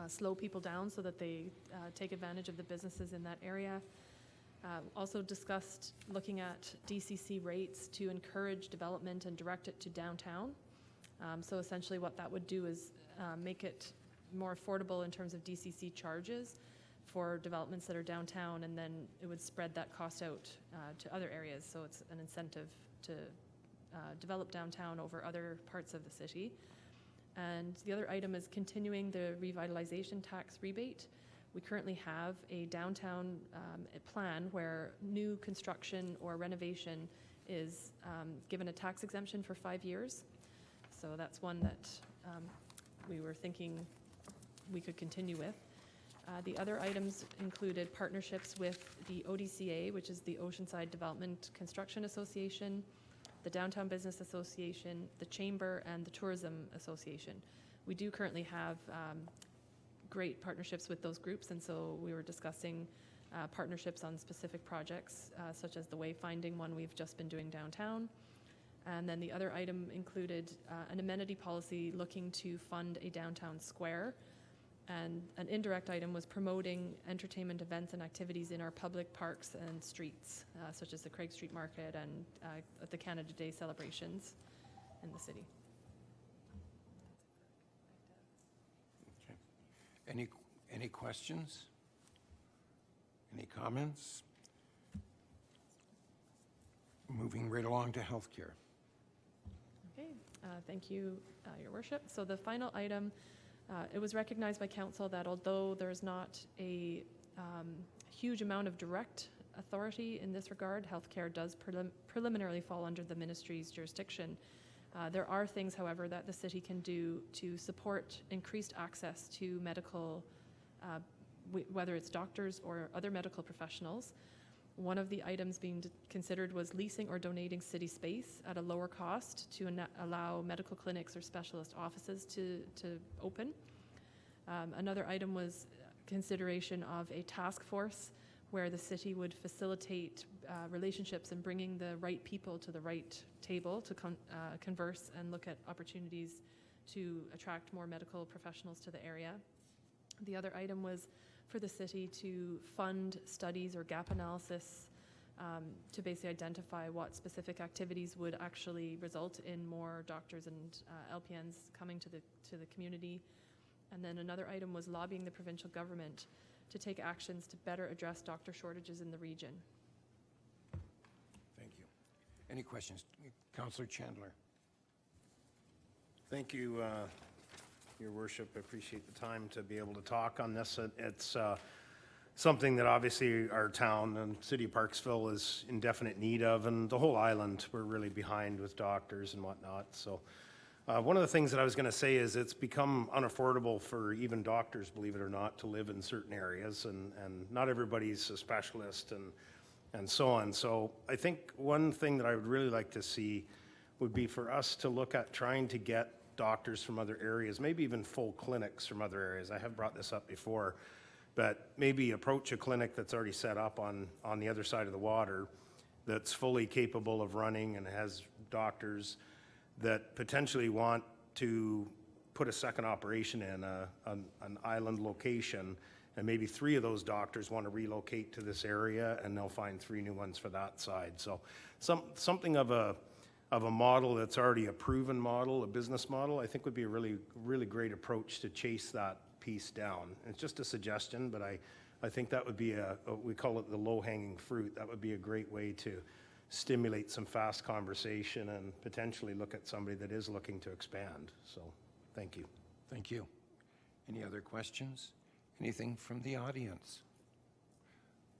slow people down so that they take advantage of the businesses in that area. Also discussed looking at DCC rates to encourage development and direct it to downtown. So essentially what that would do is make it more affordable in terms of DCC charges for developments that are downtown, and then it would spread that cost out to other areas. So it's an incentive to develop downtown over other parts of the city. And the other item is continuing the revitalization tax rebate. We currently have a downtown plan where new construction or renovation is given a tax exemption for 5 years. So that's one that we were thinking we could continue with. The other items included partnerships with the ODCA, which is the Oceanside Development Construction Association, the Downtown Business Association, the Chamber, and the Tourism Association. We do currently have great partnerships with those groups, and so we were discussing partnerships on specific projects, such as the wayfinding one we've just been doing downtown. And then the other item included an amenity policy looking to fund a downtown square. And an indirect item was promoting entertainment events and activities in our public parks and streets, such as the Craig Street Market and the Canada Day celebrations in the city. Okay. Any questions? Any comments? Moving right along to healthcare. Okay, thank you, Your Worship. So the final item, it was recognized by Council that although there's not a huge amount of direct authority in this regard, healthcare does preliminarily fall under the ministry's jurisdiction. There are things, however, that the city can do to support increased access to medical, whether it's doctors or other medical professionals. One of the items being considered was leasing or donating city space at a lower cost to allow medical clinics or specialist offices to open. Another item was consideration of a task force where the city would facilitate relationships and bringing the right people to the right table to converse and look at opportunities to attract more medical professionals to the area. The other item was for the city to fund studies or gap analysis to basically identify what specific activities would actually result in more doctors and LPNs coming to the community. And then another item was lobbying the provincial government to take actions to better address doctor shortages in the region. Thank you. Any questions? Councillor Chandler. Thank you, Your Worship. I appreciate the time to be able to talk on this. It's something that obviously our town and City of Parksville is in definite need of, and the whole island, we're really behind with doctors and whatnot. So one of the things that I was going to say is it's become unaffordable for even doctors, believe it or not, to live in certain areas, and not everybody's a specialist and so on. So I think one thing that I would really like to see would be for us to look at trying to get doctors from other areas, maybe even full clinics from other areas. I have brought this up before, but maybe approach a clinic that's already set up on the other side of the water that's fully capable of running and has doctors that potentially want to put a second operation in an island location, and maybe 3 of those doctors want to relocate to this area, and they'll find 3 new ones for that side. So something of a model that's already a proven model, a business model, I think would be a really, really great approach to chase that piece down. It's just a suggestion, but I think that would be we call it the low-hanging fruit. That would be a great way to stimulate some fast conversation and potentially look at somebody that is looking to expand. So, thank you. Thank you. Any other questions? Anything from the audience?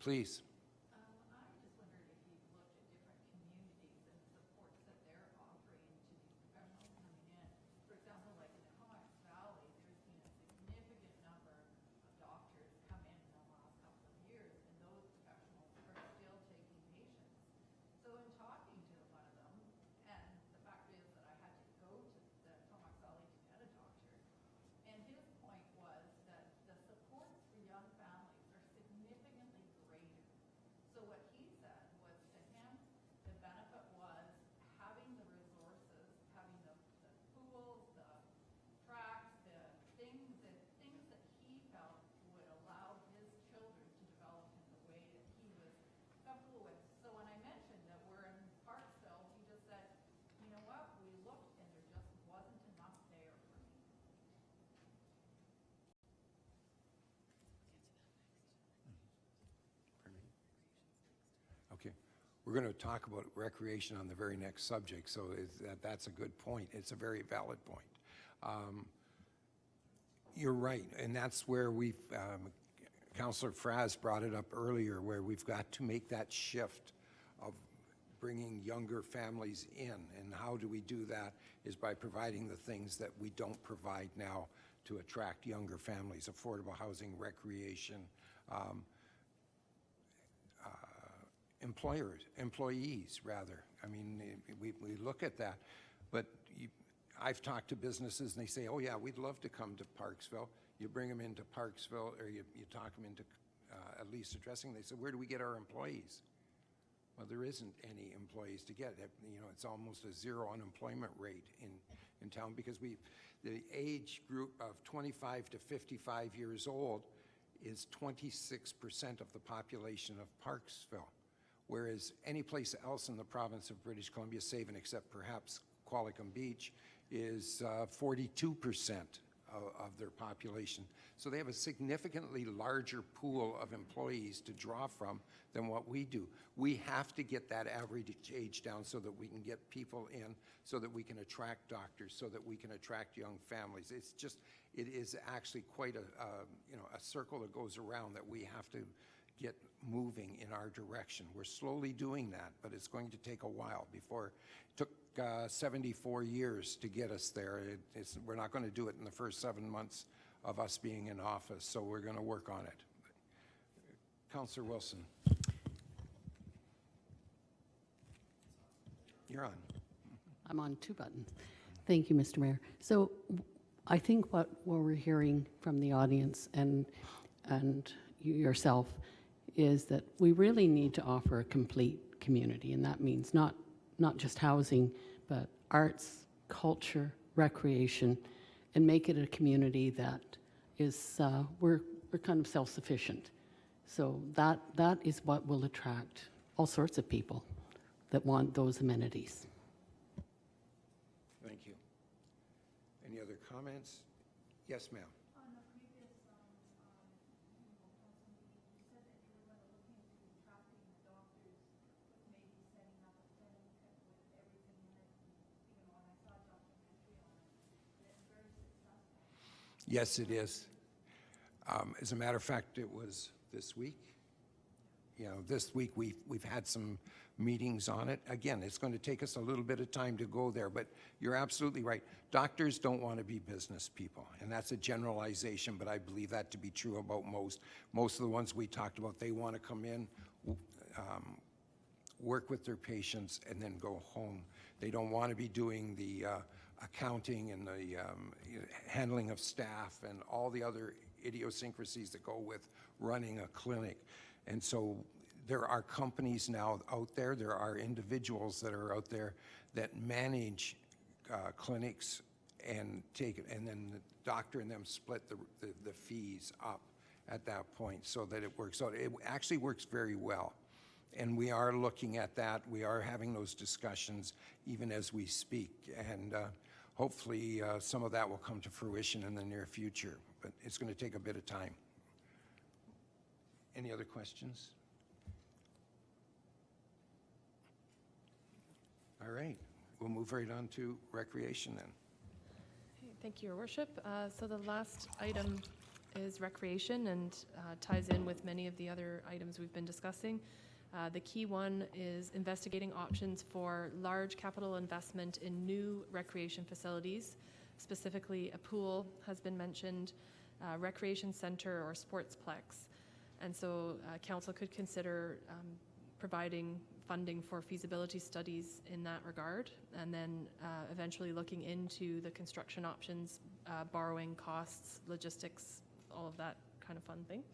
Please. I just wondered if you've looked at different communities and supports that they're offering to these professionals coming in. For example, like in the Comox Valley, there's been a significant number of doctors come in the last couple of years, and those professionals are still taking patients. So in talking to one of them, and the fact is that I had to go to the Comox Valley to get a doctor, and his point was that the supports for young families are significantly greater. So what he said was, to him, the benefit was having the resources, having the pools, the tracks, the things that he felt would allow his children to develop in the way that he was comfortable with. So when I mentioned that we're in Parksville, he just said, you know what, we looked and there just wasn't enough there for me. Okay. We're going to talk about recreation on the very next subject, so that's a good point. It's a very valid point. You're right, and that's where Councillor Fraz brought it up earlier, where we've got to make that shift of bringing younger families in. And how do we do that is by providing the things that we don't provide now to attract younger families: affordable housing, recreation, employees, rather. I mean, we look at that, but I've talked to businesses and they say, oh yeah, we'd love to come to Parksville. You bring them into Parksville, or you talk them into at least addressing, they said, where do we get our employees? Well, there isn't any employees to get. You know, it's almost a zero unemployment rate in town, because the age group of 25 to 55 years old is 26% of the population of Parksville, whereas any place else in the province of British Columbia, save and except perhaps Qualicum Beach, is 42% of their population. So they have a significantly larger pool of employees to draw from than what we do. We have to get that average age down so that we can get people in, so that we can attract doctors, so that we can attract young families. It's just, it is actually quite a circle that goes around that we have to get moving in our direction. We're slowly doing that, but it's going to take a while. Before it took 74 years to get us there. We're not going to do it in the first 7 months of us being in office, so we're going to work on it. Councillor Wilson. You're on. I'm on 2 buttons. Thank you, Mr. Mayor. So I think what we're hearing from the audience and you yourself is that we really need to offer a complete community, and that means not just housing, but arts, culture, recreation, and make it a community that is, we're kind of self-sufficient. So that is what will attract all sorts of people that want those amenities. Thank you. Any other comments? Yes, ma'am. On the previous, council meeting, you said that you were going to look into attracting the doctors with maybe setting up a clinic with everything in it. And I saw a documentary on it, and it's very successful. Yes, it is. As a matter of fact, it was this week. You know, this week we've had some meetings on it. Again, it's going to take us a little bit of time to go there, but you're absolutely right. Doctors don't want to be business people, and that's a generalization, but I believe that to be true about most. Most of the ones we talked about, they want to come in, work with their patients, and then go home. They don't want to be doing the accounting and the handling of staff and all the other idiosyncrasies that go with running a clinic. And so there are companies now out there, there are individuals that are out there that manage clinics and then the doctor and them split the fees up at that point so that it works out. It actually works very well. And we are looking at that. We are having those discussions even as we speak. And hopefully some of that will come to fruition in the near future. But it's going to take a bit of time. Any other questions? All right. We'll move right on to recreation then. Okay, thank you, Your Worship. So the last item is recreation and ties in with many of the other items we've been discussing. The key one is investigating options for large capital investment in new recreation facilities. Specifically, a pool has been mentioned, recreation center or sportsplex. And so council could consider providing funding for feasibility studies in that regard, and then eventually looking into the construction options, borrowing costs, logistics, all of that kind of fun thing.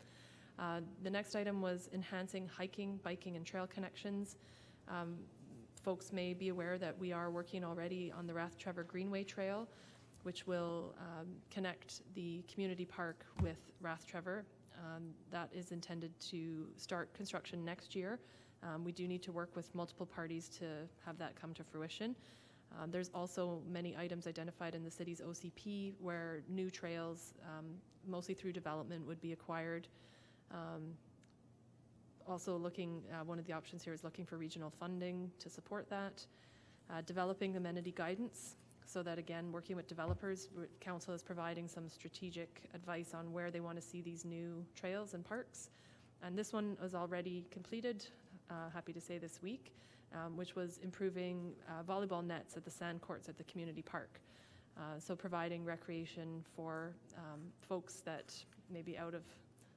The next item was enhancing hiking, biking, and trail connections. Folks may be aware that we are working already on the Rathtrevor Greenway Trail, which will connect the community park with Rathtrevor. That is intended to start construction next year. We do need to work with multiple parties to have that come to fruition. There's also many items identified in the city's OCP where new trails, mostly through development, would be acquired. Also looking, one of the options here is looking for regional funding to support that. Developing amenity guidance, so that again, working with developers, council is providing some strategic advice on where they want to see these new trails and parks. And this one was already completed, happy to say this week, which was improving volleyball nets at the sand courts at the community park. So providing recreation for folks that may be out of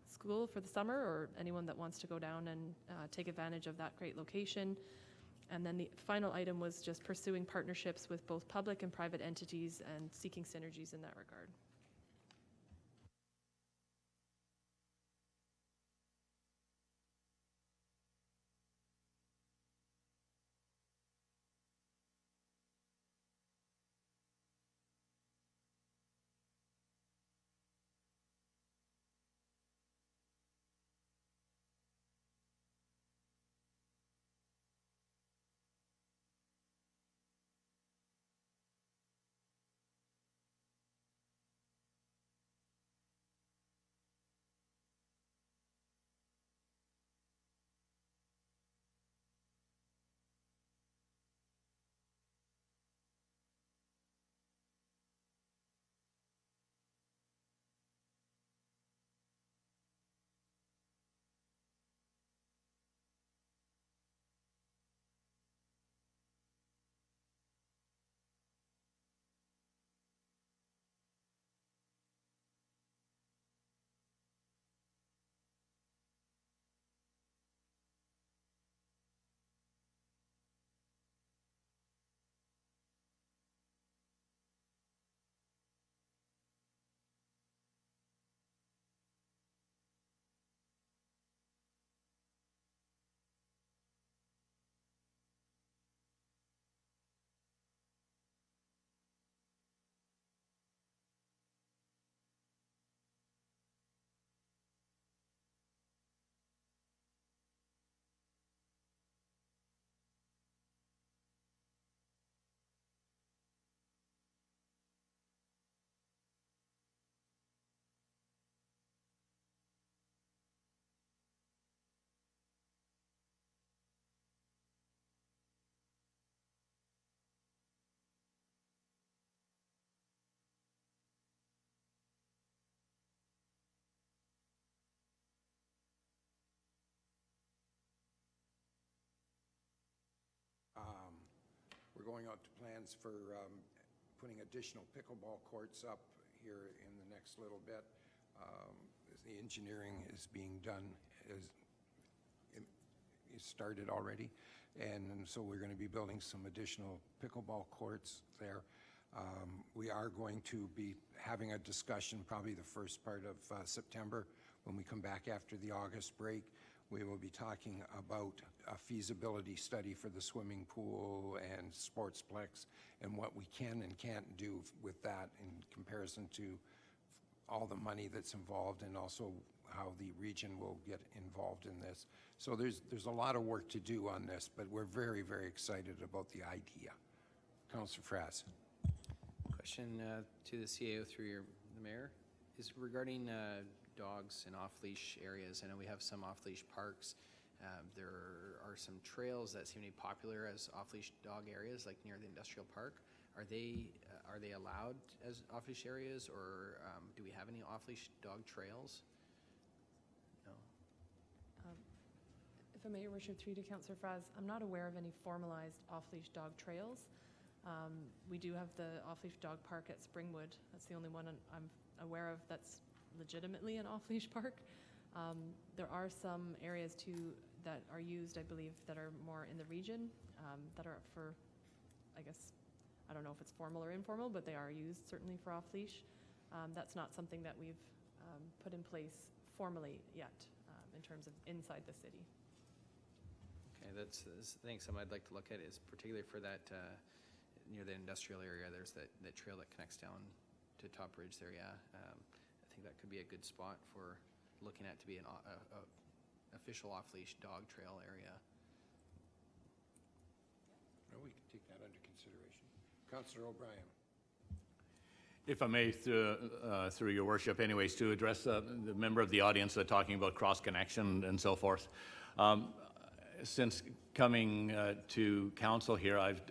school for the summer, or anyone that wants to go down and take advantage of that great location. And then the final item was just pursuing partnerships with both public and private entities and seeking synergies in that regard. We're going out to plans for putting additional pickleball courts up here in the next little bit. The engineering is being done, is started already, and so we're going to be building some additional pickleball courts there. We are going to be having a discussion probably the first part of September when we come back after the August break. We will be talking about a feasibility study for the swimming pool and sportsplex and what we can and can't do with that in comparison to all the money that's involved, and also how the region will get involved in this. So there's a lot of work to do on this, but we're very, very excited about the idea. Councillor Frass. Question to the CAO through the mayor is regarding dogs and off-leash areas. I know we have some off-leash parks. There are some trails that seem to be popular as off-leash dog areas, like near the industrial park. Are they allowed as off-leash areas, or do we have any off-leash dog trails? No. If I may, Your Worship, through to Councillor Fraz, I'm not aware of any formalized off-leash dog trails. We do have the off-leash dog park at Springwood. That's the only one I'm aware of that's legitimately an off-leash park. There are some areas too that are used, I believe, that are more in the region, that are up for, I guess, I don't know if it's formal or informal, but they are used certainly for off-leash. That's not something that we've put in place formally yet in terms of inside the city. Okay, that's I think something I'd like to look at is particularly for that near the industrial area. There's that trail that connects down to Top Ridge there. Yeah, I think that could be a good spot for looking at to be an official off-leash dog trail area. No, we can take that under consideration. Councillor O'Brien. If I may, through your worship anyways, to address the member of the audience talking about cross-connection and so forth. Since coming to council here, I've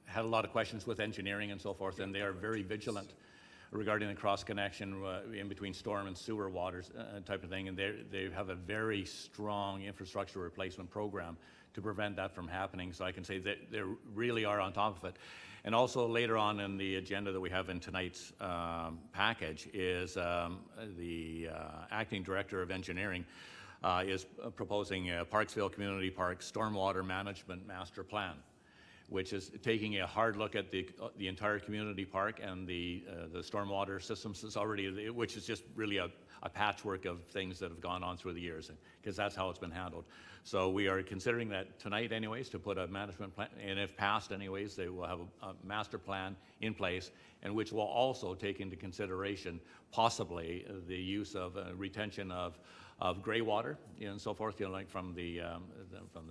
had a lot of questions with engineering and so forth, and they are very vigilant regarding the cross-connection in between storm and sewer waters type of thing, and they have a very strong infrastructure replacement program to prevent that from happening. So I can say that they really are on top of it. And also later on in the agenda that we have in tonight's package is the acting director of engineering is proposing a Parksville Community Park Stormwater Management Master Plan, which is taking a hard look at the entire community park and the stormwater systems that's already, which is just really a patchwork of things that have gone on through the years, because that's how it's been handled. So we are considering that tonight anyways, to put a management plan, and if passed anyways, they will have a master plan in place, and which will also take into consideration possibly the use of retention of gray water and so forth, like from the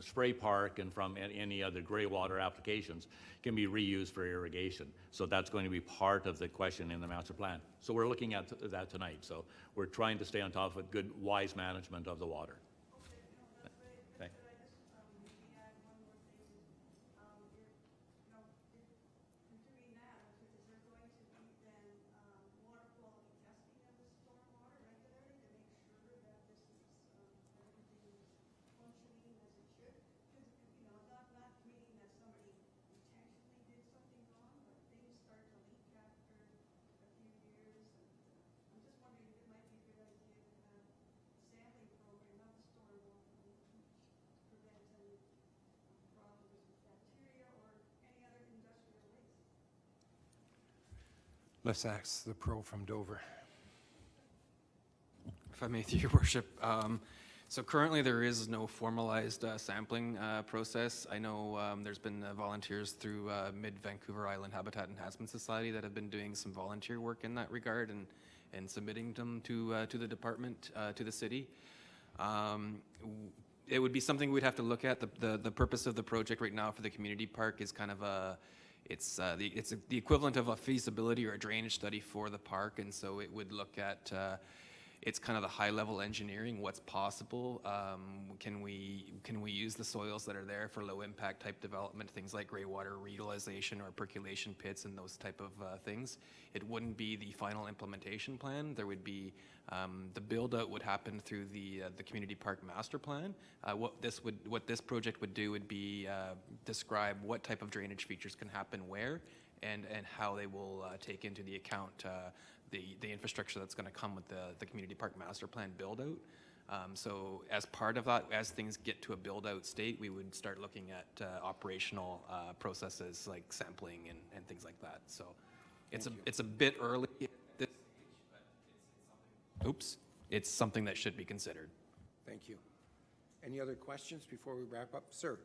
spray park and from any other gray water applications can be reused for irrigation. So that's going to be part of the question in the master plan. So we're looking at that tonight. So we're trying to stay on top of good, wise management of the water. Okay. Let's ask the pro from Dover. If I may, through your worship. So currently there is no formalized sampling process. I know there's been volunteers through Mid-Vancouver Island Habitat Enhancement Society that have been doing some volunteer work in that regard and submitting them to the department, to the city. It would be something we'd have to look at. The purpose of the project right now for the community park is kind of it's the equivalent of a feasibility or a drainage study for the park, and so it would look at it's kind of the high-level engineering, what's possible. Can we use the soils that are there for low-impact type development, things like gray water reutilization or percolation pits and those type of things. It wouldn't be the final implementation plan. There would be the build-out would happen through the community park master plan. What this project would do would be describe what type of drainage features can happen where, and how they will take into the account the infrastructure that's going to come with the community park master plan build-out. So as part of that, as things get to a build-out state, we would start looking at operational processes like sampling and things like that. So it's a bit early at this stage, but it's something that should be considered. Thank you. Any other questions before we wrap up? Sir?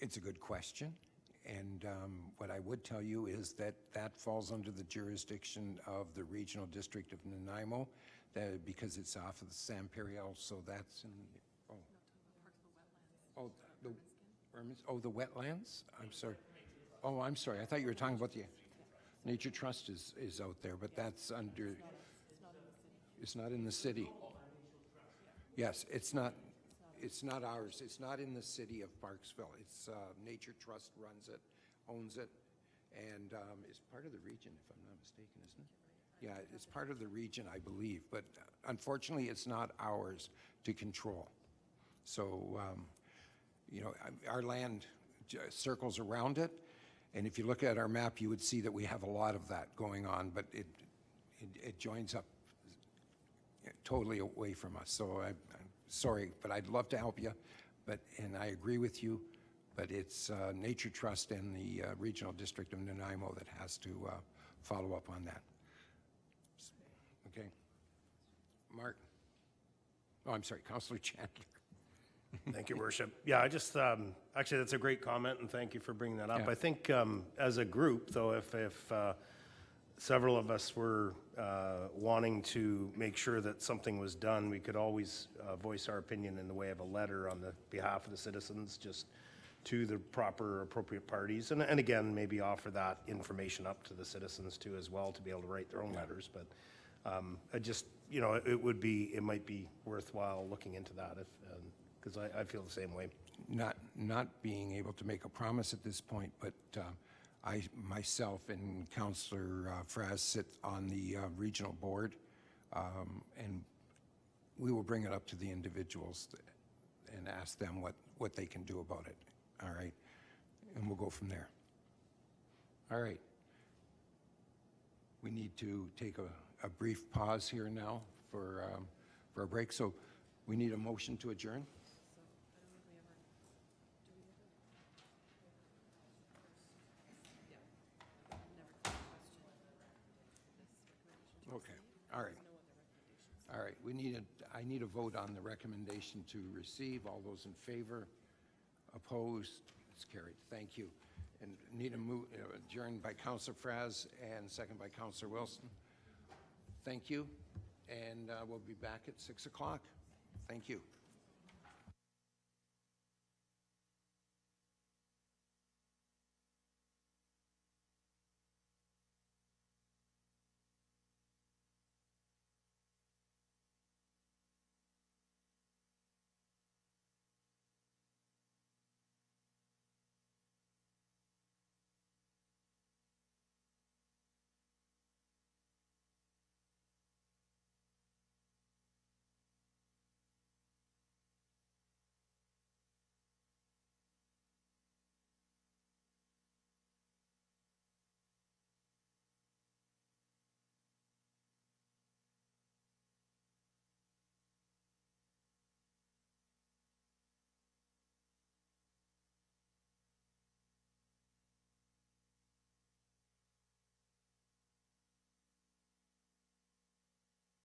It's a good question, and what I would tell you is that falls under the jurisdiction of the Regional District of Nanaimo, because it's off of the San Periel, so that's in, the wetlands? I'm sorry. Oh, I'm sorry. I thought you were talking about the Nature Trust is out there, but that's under, it's not in the city. Yes, it's not ours. It's not in the city of Parksville. It's Nature Trust runs it, owns it, and is part of the region, if I'm not mistaken, isn't it? Yeah, it's part of the region, I believe, but unfortunately, it's not ours to control. So, our land circles around it, and if you look at our map, you would see that we have a lot of that going on, but it joins up totally away from us. So I'm sorry, but I'd love to help you, and I agree with you, but it's Nature Trust and the Regional District of Nanaimo that has to follow up on that. Okay. Mark? Oh, I'm sorry, Councillor Chandler. Thank you, Worship. Yeah, I just, actually, that's a great comment, and thank you for bringing that up. Yeah. I think as a group, though, if several of us were wanting to make sure that something was done, we could always voice our opinion in the way of a letter on the behalf of the citizens, just to the proper appropriate parties. And again, maybe offer that information up to the citizens too as well, to be able to write their own letters. But I just, you know, it might be worthwhile looking into that, if, because I feel the same way. Not being able to make a promise at this point, but I myself and Councillor Fraz sit on the regional board, and we will bring it up to the individuals and ask them what they can do about it. All right, and we'll go from there. All right. We need to take a brief pause here now for a break. So we need a motion to adjourn. Okay, all right. All right, I need a vote on the recommendation to receive. All those in favor? Opposed? It's carried. Thank you. And need a move, adjourned by Councillor Fraz and second by Councillor Wilson. Thank you, and we'll be back at 6 o'clock. Thank you.